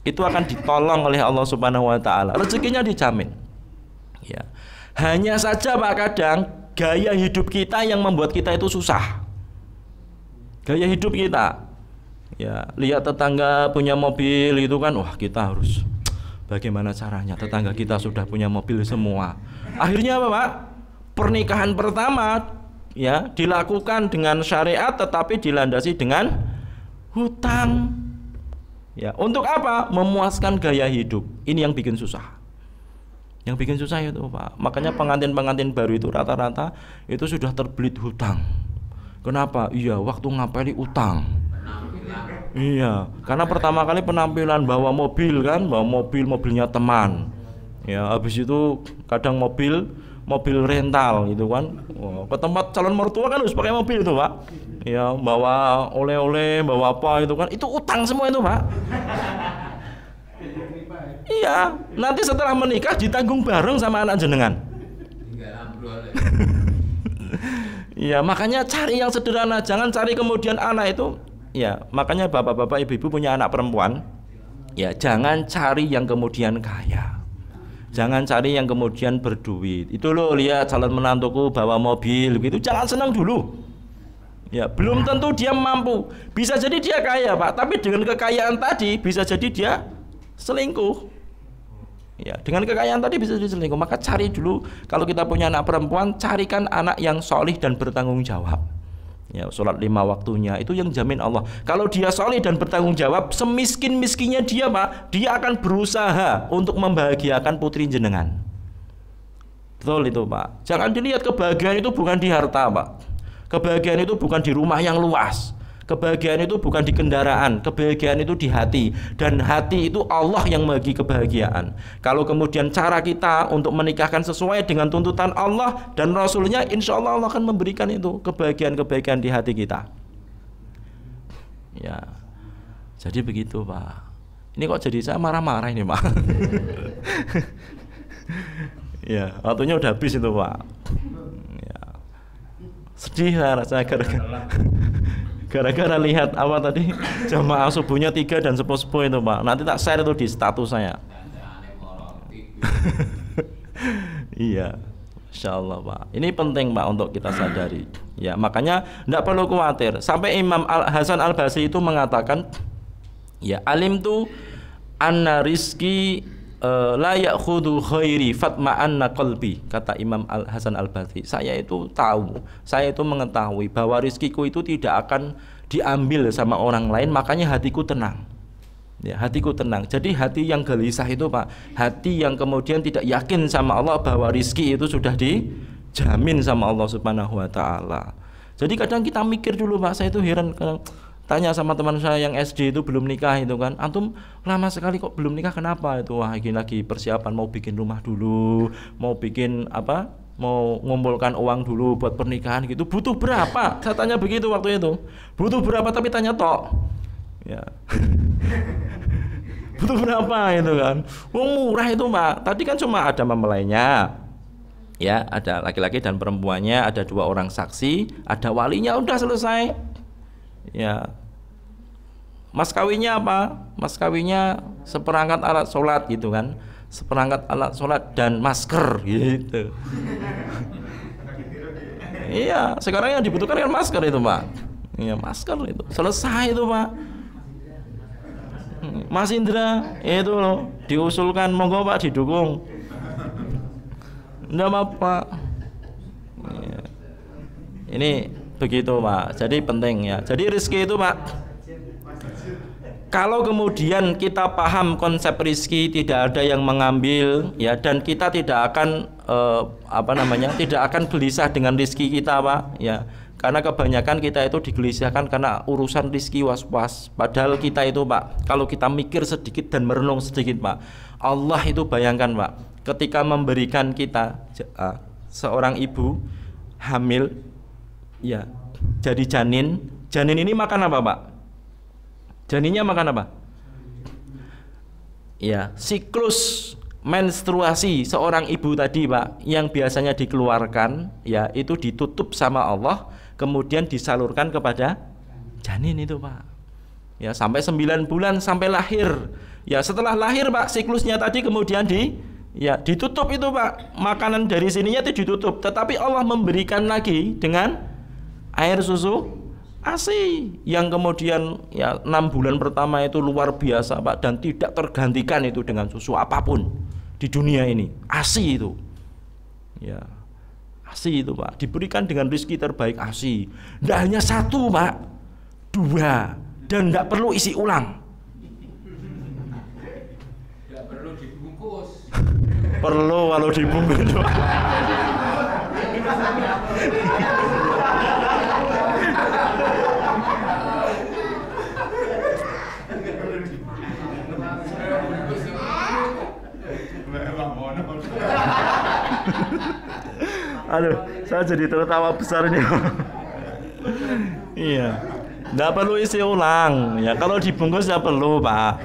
Itu akan ditolong oleh Allah Subhanahu wa Ta'ala. Rezekinya dijamin. Ya. Hanya saja Pak, kadang gaya hidup kita yang membuat kita itu susah. Gaya hidup kita. Ya, lihat tetangga punya mobil itu kan, wah kita harus bagaimana caranya? Tetangga kita sudah punya mobil semua. Akhirnya apa Pak? Pernikahan pertama ya dilakukan dengan syariat tetapi dilandasi dengan hutang. Ya, untuk apa? Memuaskan gaya hidup. Ini yang bikin susah. Yang bikin susah itu Pak. Makanya pengantin-pengantin baru itu rata-rata itu sudah terbelit hutang. Kenapa? Iya, waktu ngapeli utang. Iya, karena pertama kali penampilan bawa mobil kan, mobilnya teman. Ya, habis itu kadang mobil rental gitu kan. Ke tempat calon mertua kan harus pakai mobil itu Pak. Ya, bawa oleh-oleh, bawa apa itu kan, itu utang semua itu Pak. Iya, nanti setelah menikah ditanggung bareng sama anak jenengan. Iya, makanya cari yang sederhana, jangan cari kemudian anak itu. Ya, makanya bapak-bapak, ibu-ibu punya anak perempuan, ya jangan cari yang kemudian kaya. Jangan cari yang kemudian berduit. Itu loh, lihat calon menantuku bawa mobil gitu, jangan senang dulu. Ya, belum tentu dia mampu. Bisa jadi dia kaya Pak, tapi dengan kekayaan tadi bisa jadi dia selingkuh. Ya, dengan kekayaan tadi bisa diselingkuh. Maka cari dulu, kalau kita punya anak perempuan, carikan anak yang solih dan bertanggung jawab. Ya, sholat 5 waktunya itu yang jamin Allah. Kalau dia solih dan bertanggung jawab, semiskin-miskinnya dia Pak, dia akan berusaha untuk membahagiakan putri jenengan. Betul itu Pak. Jangan dilihat kebahagiaan itu bukan di harta Pak. Kebahagiaan itu bukan di rumah yang luas. Kebahagiaan itu bukan di kendaraan, kebahagiaan itu di hati. Dan hati itu Allah yang membagi kebahagiaan. Kalau kemudian cara kita untuk menikahkan sesuai dengan tuntutan Allah dan Rasulnya, insya Allah Allah akan memberikan itu kebahagiaan-kebahagiaan di hati kita. Ya, jadi begitu Pak. Ini kok jadi saya marah-marah ini Pak. Ya, waktunya udah habis itu Pak. Ya. Sedih lah rasanya gara-gara lihat apa tadi jamaah subuhnya 3 dan sepuh-sepuh itu Pak. Nanti tak share itu di status saya. Iya, Masya Allah Pak. Ini penting Pak untuk kita sadari. Ya, makanya tidak perlu khawatir. Sampai Imam Hasan Al-Basri itu mengatakan, ya alim tu anna rizki la ya'khudhu khairi fatma'anna qalbi, kata Imam Hasan Al-Basri. Saya itu tahu, saya itu mengetahui bahwa rizkiku itu tidak akan diambil sama orang lain, makanya hatiku tenang. Ya, hatiku tenang. Jadi hati yang gelisah itu Pak, hati yang kemudian tidak yakin sama Allah bahwa rizki itu sudah dijamin sama Allah Subhanahu wa taala. Jadi kadang kita mikir dulu Pak, saya itu heran kadang tanya sama teman saya yang SD itu belum nikah itu kan, antum lama sekali kok belum nikah, kenapa itu? Wah, ini lagi persiapan mau bikin rumah dulu, mau bikin apa, mau ngumpulkan uang dulu buat pernikahan gitu. Butuh berapa? Saya tanya begitu waktu itu. Butuh berapa, tapi tanya tok. Ya. Butuh berapa itu kan? Wong murah itu Pak. Tadi kan cuma ada mempelainya. Ya, ada laki-laki dan perempuannya, ada 2 orang saksi, ada walinya, udah selesai. Ya, mas kawinnya apa? Mas kawinnya seperangkat alat sholat gitu kan, seperangkat alat sholat dan masker gitu. Iya, sekarang yang dibutuhkan kan masker itu Pak. Iya, masker itu selesai itu Pak. Mas Indra itu loh diusulkan, monggo Pak didukung. Enggak apa-apa. Ya. Ini begitu Pak, jadi penting ya. Jadi rezeki itu Pak, kalau kemudian kita paham konsep rezeki, tidak ada yang mengambil ya, dan kita tidak akan tidak akan gelisah dengan rezeki kita Pak ya, karena kebanyakan kita itu digelisahkan karena urusan rezeki was-was. Padahal kita itu Pak, kalau kita mikir sedikit dan merenung sedikit Pak, Allah itu bayangkan Pak, ketika memberikan kita seorang ibu hamil ya, jadi janin ini makan apa Pak? Janinnya makan apa? Ya, siklus menstruasi seorang ibu tadi Pak, yang biasanya dikeluarkan ya, itu ditutup sama Allah, kemudian disalurkan kepada janin itu Pak. Ya, sampai 9 bulan sampai lahir. Ya, setelah lahir Pak, siklusnya tadi kemudian ditutup itu Pak. Makanan dari sininya itu ditutup, tetapi Allah memberikan lagi dengan air susu ASI yang kemudian ya 6 bulan pertama itu luar biasa Pak, dan tidak tergantikan itu dengan susu apapun di dunia ini. ASI itu ya, ASI itu Pak, diberikan dengan rezeki terbaik ASI. Tidak hanya 1 Pak, 2, dan tidak perlu isi ulang. Tidak perlu dibungkus. Perlu kalau dibungkus. Aduh, saya jadi tertawa besar ini. Iya, nggak perlu isi ulang ya. Kalau dibungkus nggak perlu Pak.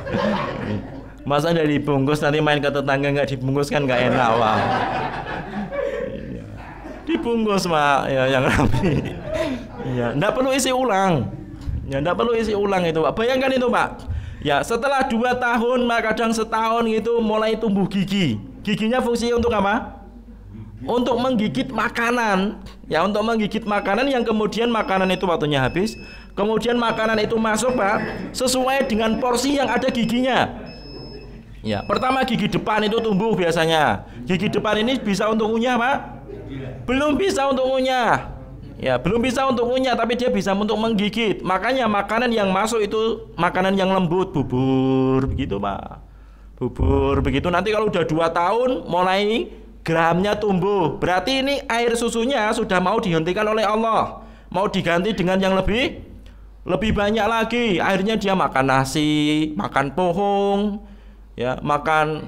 Masa dari dibungkus nanti main ke tetangga nggak dibungkus kan nggak enak Pak. Iya. Dibungkus Pak ya, yang rapi. Iya, nggak perlu isi ulang. Ya, nggak perlu isi ulang itu Pak. Bayangkan itu Pak. Ya, setelah 2 tahun, maka kadang setahun gitu mulai tumbuh gigi. Giginya fungsinya untuk apa? Untuk menggigit makanan. Ya, untuk menggigit makanan yang kemudian makanan itu waktunya habis. Kemudian makanan itu masuk Pak, sesuai dengan porsi yang ada giginya. Ya, pertama gigi depan itu tumbuh biasanya. Gigi depan ini bisa untuk ngunyah, Pak? Belum bisa untuk ngunyah. Ya, belum bisa untuk ngunyah, tapi dia bisa untuk menggigit. Makanya makanan yang masuk itu makanan yang lembut, bubur begitu, Pak. Bubur begitu. Nanti kalau udah 2 tahun mulai gramnya tumbuh. Berarti ini air susunya sudah mau dihentikan oleh Allah. Mau diganti dengan yang lebih banyak lagi. Akhirnya dia makan nasi, makan pohong, ya, makan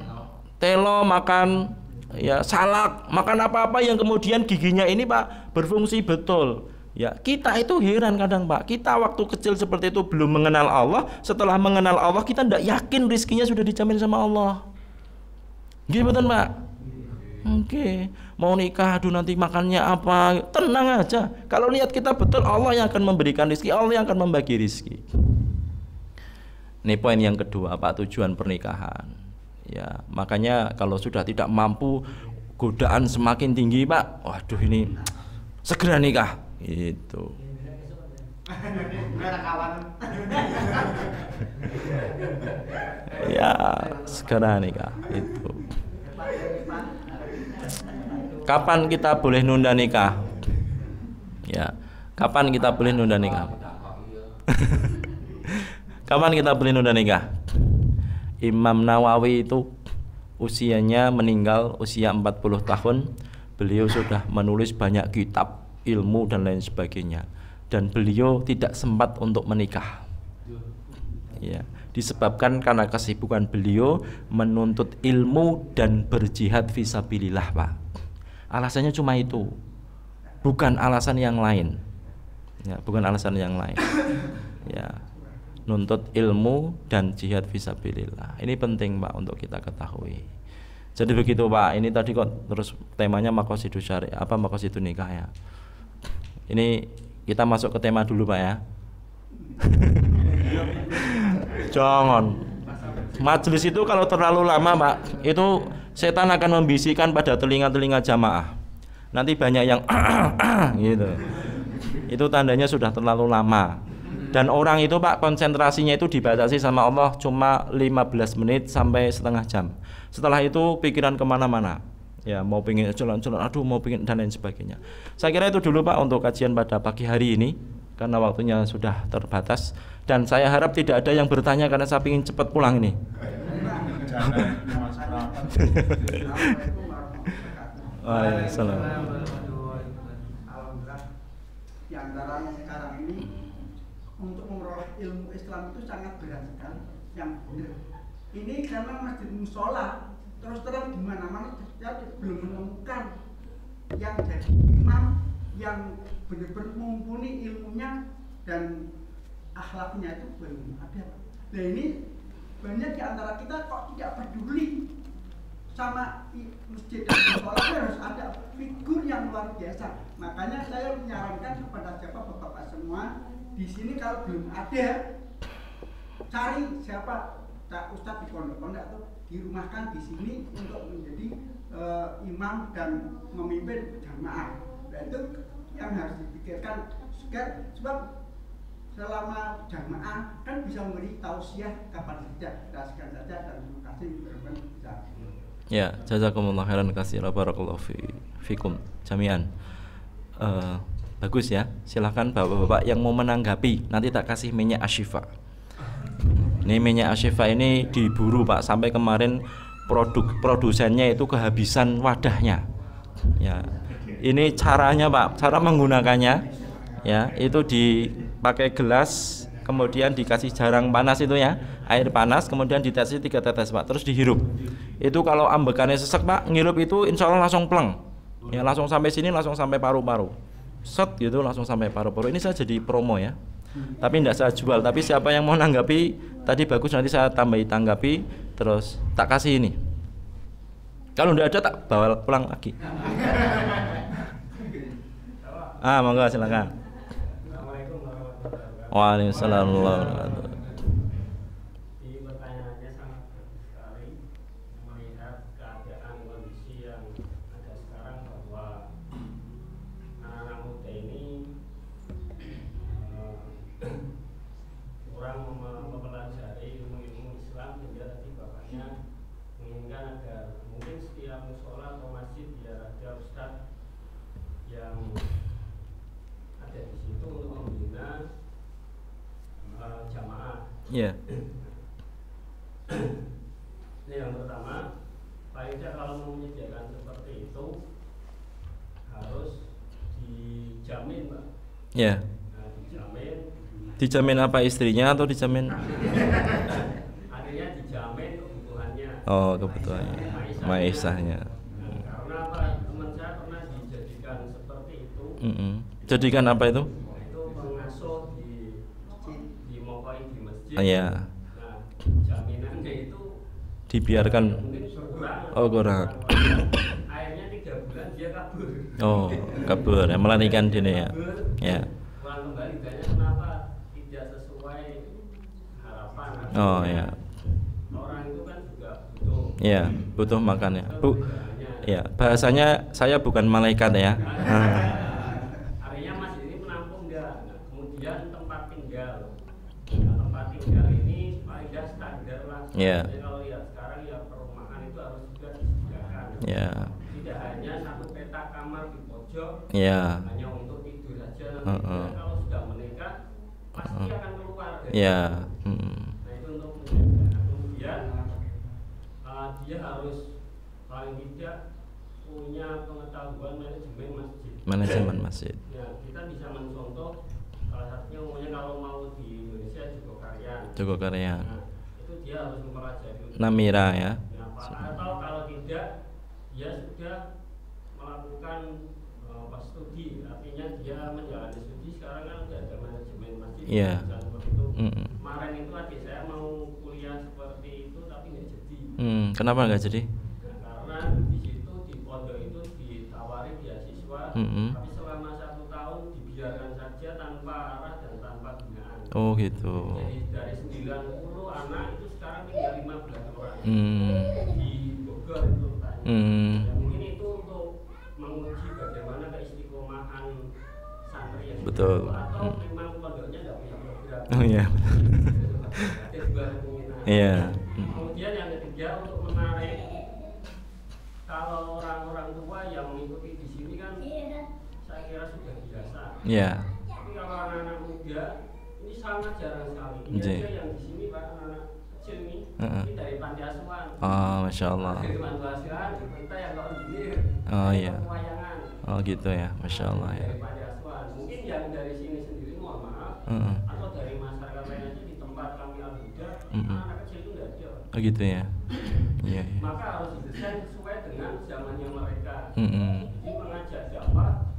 telo, makan ya salak, makan apa-apa yang kemudian giginya ini, Pak, berfungsi betul. Ya, kita itu heran kadang, Pak. Kita waktu kecil seperti itu belum mengenal Allah. Setelah mengenal Allah kita tidak yakin rizkinya sudah dijamin sama Allah. Gitu betul, Pak? Oke, mau nikah, aduh nanti makannya apa? Tenang aja. Kalau niat kita betul, Allah yang akan memberikan rizki, Allah yang akan membagi rizki. Ini poin yang kedua, Pak, tujuan pernikahan. Ya, makanya kalau sudah tidak mampu, godaan semakin tinggi, Pak. Waduh, ini segera nikah. Itu. Ya, segera nikah. Itu. Kapan kita boleh nunda nikah? Ya, kapan kita boleh nunda nikah? Kapan kita boleh nunda nikah? Imam Nawawi itu usianya meninggal usia 40 tahun. Beliau sudah menulis banyak kitab ilmu dan lain sebagainya. Dan beliau tidak sempat untuk menikah. Ya, disebabkan karena kesibukan beliau menuntut ilmu dan berjihad fisabilillah, Pak. Alasannya cuma itu, bukan alasan yang lain. Ya, bukan alasan yang lain. Ya, nuntut ilmu dan jihad fisabilillah. Ini penting, Pak, untuk kita ketahui. Jadi begitu, Pak. Ini tadi kok terus temanya maqasidus syari', apa maqasidun nikah ya. Ini kita masuk ke tema dulu, Pak ya. Jangan. Majelis itu kalau terlalu lama, Pak, itu setan akan membisikkan pada telinga-telinga jamaah. Nanti banyak yang gitu. Itu tandanya sudah terlalu lama. Dan orang itu, Pak, konsentrasinya itu dibatasi sama Allah cuma 15 menit sampai setengah jam. Setelah itu pikiran kemana-mana. Ya, mau pengen jalan-jalan, aduh mau pengen dan lain sebagainya. Saya kira itu dulu, Pak, untuk kajian pada pagi hari ini. Karena waktunya sudah terbatas. Dan saya harap tidak ada yang bertanya karena saya ingin cepat pulang ini. Waalaikumsalam. Alhamdulillah, di antara sekarang ini untuk memperoleh ilmu Islam itu sangat berat sekali. Yang benar ini karena masjid musola terus terang di mana-mana saya belum menemukan yang jadi imam yang benar-benar mumpuni ilmunya dan akhlaknya, itu belum ada. Nah, ini banyak di antara kita kok tidak peduli sama masjid dan musola. Harus ada figur yang luar biasa. Makanya saya menyarankan kepada siapa bapak-bapak semua di sini, kalau belum ada, cari siapa ustadz di pondok-pondok atau dirumahkan di sini untuk menjadi imam dan memimpin jamaah. Nah, itu yang harus dipikirkan, sebab selama jamaah kan bisa memberi tausiah kapan saja, kasihkan saja, dan terima kasih berban bisa. Ya, jazakumullah khairan katsira, barakallahu fikum jami'an. Bagus ya. Silahkan bapak-bapak yang mau menanggapi, nanti tak kasih minyak asyifa. Ini minyak asyifa ini diburu, Pak, sampai kemarin produsennya itu kehabisan wadahnya. Ya. Ini caranya, Pak, cara menggunakannya ya, itu dipakai gelas, kemudian dikasih jarang panas itu ya, air panas, kemudian dikasih 3 tetes, Pak, terus dihirup. Itu kalau ambekannya sesek, Pak, ngirup itu insya Allah langsung pleng. Ya, langsung sampai sini, langsung sampai paru-paru. Set gitu, langsung sampai paru-paru. Ini saya jadi promo ya. Tapi tidak saya jual, tapi siapa yang mau nanggapi tadi bagus, nanti saya tambahi tanggapi, terus tak kasih ini. Kalau tidak ada tak bawa pulang lagi. Monggo silakan. Assalamualaikum warahmatullahi wabarakatuh. Waalaikumsalam warahmatullahi wabarakatuh. Di pertanyaannya sangat bagus sekali melihat keadaan kondisi yang ada sekarang, bahwa anak-anak muda ini kurang mempelajari ilmu-ilmu Islam, sehingga tadi bapaknya Ya. Ini yang pertama, paling tidak kalau mau menyediakan seperti itu harus dijamin, Pak. Ya. Nah, dijamin. Dijamin apa, istrinya atau dijamin? Artinya dijamin kebutuhannya. Oh, kebutuhannya. Maisahnya. Nah, karena apa? Teman saya pernah dijadikan seperti itu. Jadikan apa itu? Itu mengasuh di mokoi di masjid. Iya. Nah, jaminannya itu Dibiarkan. mungkin kurang. Oh, kurang. Akhirnya 3 bulan dia kabur. Oh, kabur ya, melarikan diri ya. Ya. Pulang kembali, tanya kenapa tidak sesuai harapan. Oh ya. Orang itu kan juga butuh. Ya, butuh makan ya. Bu. Ya, bahasanya saya bukan malaikat ya. Artinya masjid ini menampung enggak. Nah, kemudian tempat tinggal. Nah, tempat tinggal ini paling tidak standar lah. Ya. Jadi kalau lihat sekarang ya perumahan itu harus juga disediakan. Ya. Tidak hanya satu petak kamar di pojok. Ya. Hanya untuk tidur saja. Nanti kalau sudah menikah pasti akan keluar. Ya. Nah itu untuk menjaga. Nah, kemudian dia harus paling tidak punya pengetahuan manajemen masjid. Manajemen masjid. Ya, kita bisa mencontoh salah satunya umumnya kalau mau di Indonesia Jogokaryan. Jogokaryan. Nah, itu dia harus mempelajari Namira ya. Atau kalau tidak dia sudah melakukan studi, artinya dia menjalani studi. Sekarang kan sudah ada manajemen masjid. Iya. Seperti itu. Kemarin itu adik saya mau kuliah seperti itu tapi nggak jadi. Kenapa nggak jadi? Nah, karena di situ di pondok itu ditawari beasiswa, tapi selama 1 tahun dibiarkan saja tanpa arah dan tanpa binaan. Oh gitu. Jadi dari 90 anak itu sekarang tinggal 15 orang di Bogor itu tanya. Ya, mungkin itu untuk menguji bagaimana keistiqomahan santri yang betul. Atau memang pondoknya nggak punya program. Oh iya. Ada 2 kemungkinan. Iya. Kemudian yang ketiga untuk menarik, kalau orang-orang tua yang mengikuti di sini kan saya kira sudah biasa. Iya. Tapi kalau anak-anak muda ini sangat jarang sekali. Ini aja yang di sini Pak, anak-anak kecil ini, ini dari panti asuhan. Oh, masya Allah. Dari panti asuhan, kita yang kalau gini. Oh iya. Pewayangan. Oh gitu ya, masya Allah ya. Dari panti asuhan. Mungkin yang dari sini sendiri mohon maaf, atau dari masyarakat lain aja di tempat kami Al-Huda, anak kecil itu nggak ada. Oh gitu ya. Iya. Maka harus didesain sesuai dengan zamannya mereka. Mm-mm. Jadi mengajak dakwah,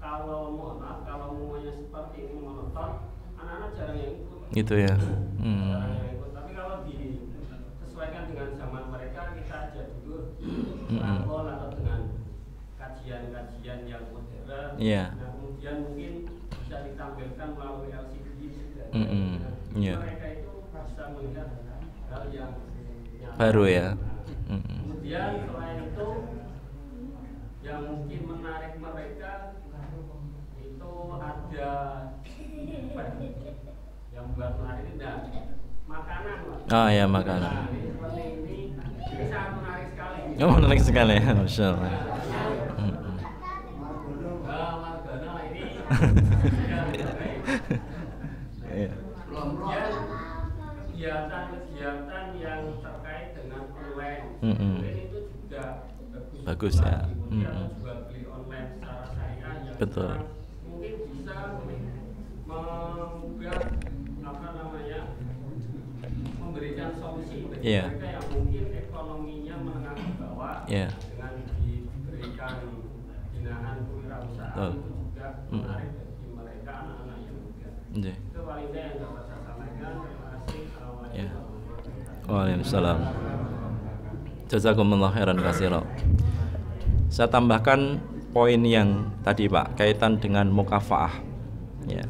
kalau mohon maaf, kalau semuanya seperti ini monoton, anak-anak jarang yang ikut. Gitu ya. Jarang yang ikut. Tapi kalau disesuaikan dengan zaman mereka, kita ajak dulu rangkul atau dengan kajian-kajian yang modern. Iya. Nah, kemudian mungkin bisa ditampilkan melalui LCD juga. Iya. Mereka itu bisa melihat hal yang nyata. Baru ya. Kemudian selain itu yang mungkin menarik mereka itu ada yang buat menarik itu makanan, Pak. Oh ya, makanan. Nah, ini seperti ini sangat menarik sekali. Oh menarik sekali ya, masya Allah. Margono ini Iya. kemudian kegiatan-kegiatan yang terkait dengan online, mungkin itu juga bagus ya. Atau juga beli online secara syariah yang Betul. mungkin bisa membuat memberikan solusi bagi mereka yang mungkin ekonominya menengah ke bawah, dengan diberikan binaan kewirausahaan itu juga menarik bagi mereka anak-anak yang muda. Itu paling tidak yang dapat saya sampaikan. Terima kasih. Assalamualaikum. Waalaikumsalam. Jazakumullah khairan katsiran. Saya tambahkan poin yang tadi Pak, kaitan dengan mukafaah. Ya.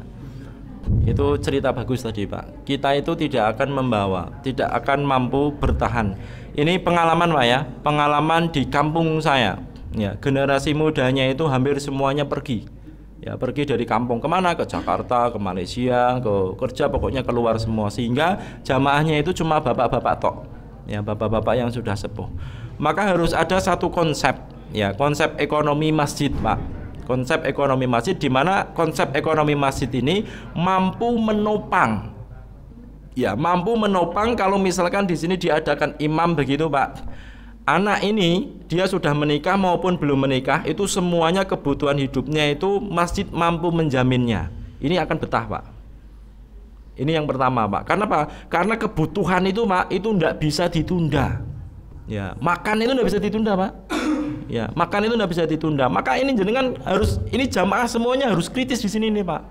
Itu cerita bagus tadi Pak. Kita itu tidak akan membawa, tidak akan mampu bertahan. Ini pengalaman Pak ya, pengalaman di kampung saya. Ya, generasi mudanya itu hampir semuanya pergi. Ya, pergi dari kampung kemana? Ke Jakarta, ke Malaysia, ke kerja, pokoknya keluar semua. Sehingga jamaahnya itu cuma bapak-bapak tok. Ya, bapak-bapak yang sudah sepuh. Maka harus ada satu konsep, ya, konsep ekonomi masjid Pak. Konsep ekonomi masjid, di mana konsep ekonomi masjid ini mampu menopang Ya, mampu menopang kalau misalkan di sini diadakan imam begitu, Pak. Anak ini dia sudah menikah maupun belum menikah, itu semuanya kebutuhan hidupnya itu masjid mampu menjaminnya. Ini akan betah, Pak. Ini yang pertama, Pak. Karena apa? Karena kebutuhan itu, Pak, itu tidak bisa ditunda. Ya, makan itu tidak bisa ditunda, Pak. Ya, makan itu tidak bisa ditunda. Maka ini jenengan harus, ini jamaah semuanya harus kritis di sini nih, Pak.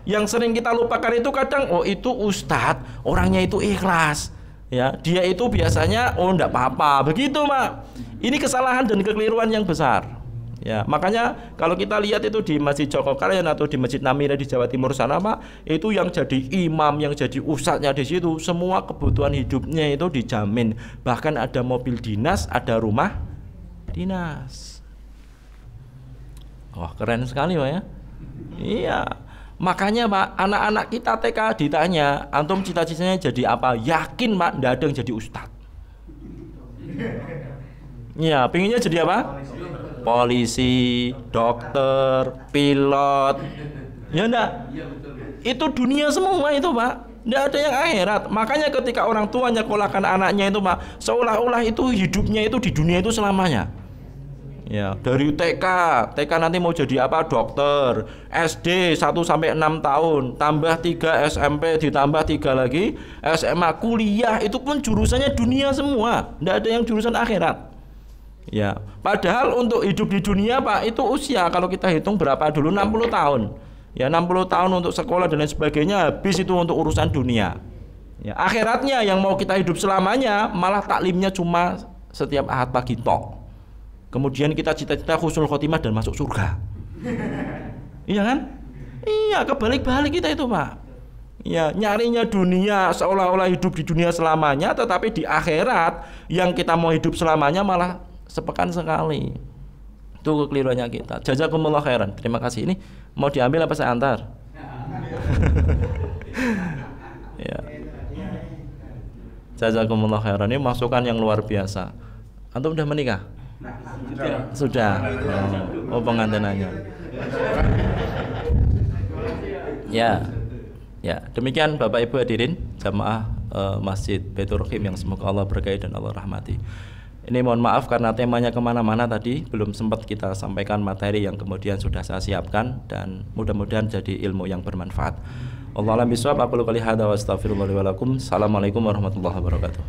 Yang sering kita lupakan itu kadang, oh itu ustadz, orangnya itu ikhlas. Ya, dia itu biasanya oh enggak apa-apa. Begitu, Pak. Ini kesalahan dan kekeliruan yang besar. Ya, makanya kalau kita lihat itu di Masjid Joko Kalian atau di Masjid Namira di Jawa Timur sana, Pak, itu yang jadi imam, yang jadi ustadznya di situ, semua kebutuhan hidupnya itu dijamin. Bahkan ada mobil dinas, ada rumah dinas. Wah, keren sekali, Pak ya. Iya. Makanya, Pak, anak-anak kita TK ditanya, antum cita-citanya jadi apa? Yakin, Pak, enggak ada yang jadi ustadz. Iya, pinginnya jadi apa? Polisi, dokter, pilot. Ya enggak? Itu dunia semua itu, Pak. Enggak ada yang akhirat. Makanya ketika orang tua nyekolahkan anaknya itu, Pak, seolah-olah itu hidupnya itu di dunia itu selamanya. Ya, dari TK nanti mau jadi apa? Dokter. SD 1 sampai 6 tahun, tambah 3 SMP, ditambah 3 lagi SMA, kuliah, itu pun jurusannya dunia semua. Enggak ada yang jurusan akhirat. Ya, padahal untuk hidup di dunia, Pak, itu usia kalau kita hitung berapa dulu, 60 tahun. Ya, 60 tahun untuk sekolah dan lain sebagainya, habis itu untuk urusan dunia. Ya, akhiratnya yang mau kita hidup selamanya, malah taklimnya cuma setiap Ahad pagi tok. Kemudian kita cita-cita husnul khotimah dan masuk surga. Iya kan? Iya, kebalik-balik kita itu, Pak. Ya, nyarinya dunia seolah-olah hidup di dunia selamanya, tetapi di akhirat yang kita mau hidup selamanya malah sepekan sekali. Itu kekeliruannya kita. Jazakumullah khairan. Terima kasih. Ini mau diambil apa saya antar? Ya. Jazakumullah khairan. Ini masukan yang luar biasa. Antum udah menikah? Sudah. Oh, pengantinannya. Ya. Ya, demikian Bapak Ibu hadirin jamaah Masjid Baitur Rahim yang semoga Allah berkahi dan Allah rahmati. Ini mohon maaf karena temanya kemana-mana tadi, belum sempat kita sampaikan materi yang kemudian sudah saya siapkan, dan mudah-mudahan jadi ilmu yang bermanfaat. Wallahu a'lam bishawab. Aqulu qouli hadza wa astaghfirullah li wa lakum. Assalamualaikum warahmatullahi wabarakatuh.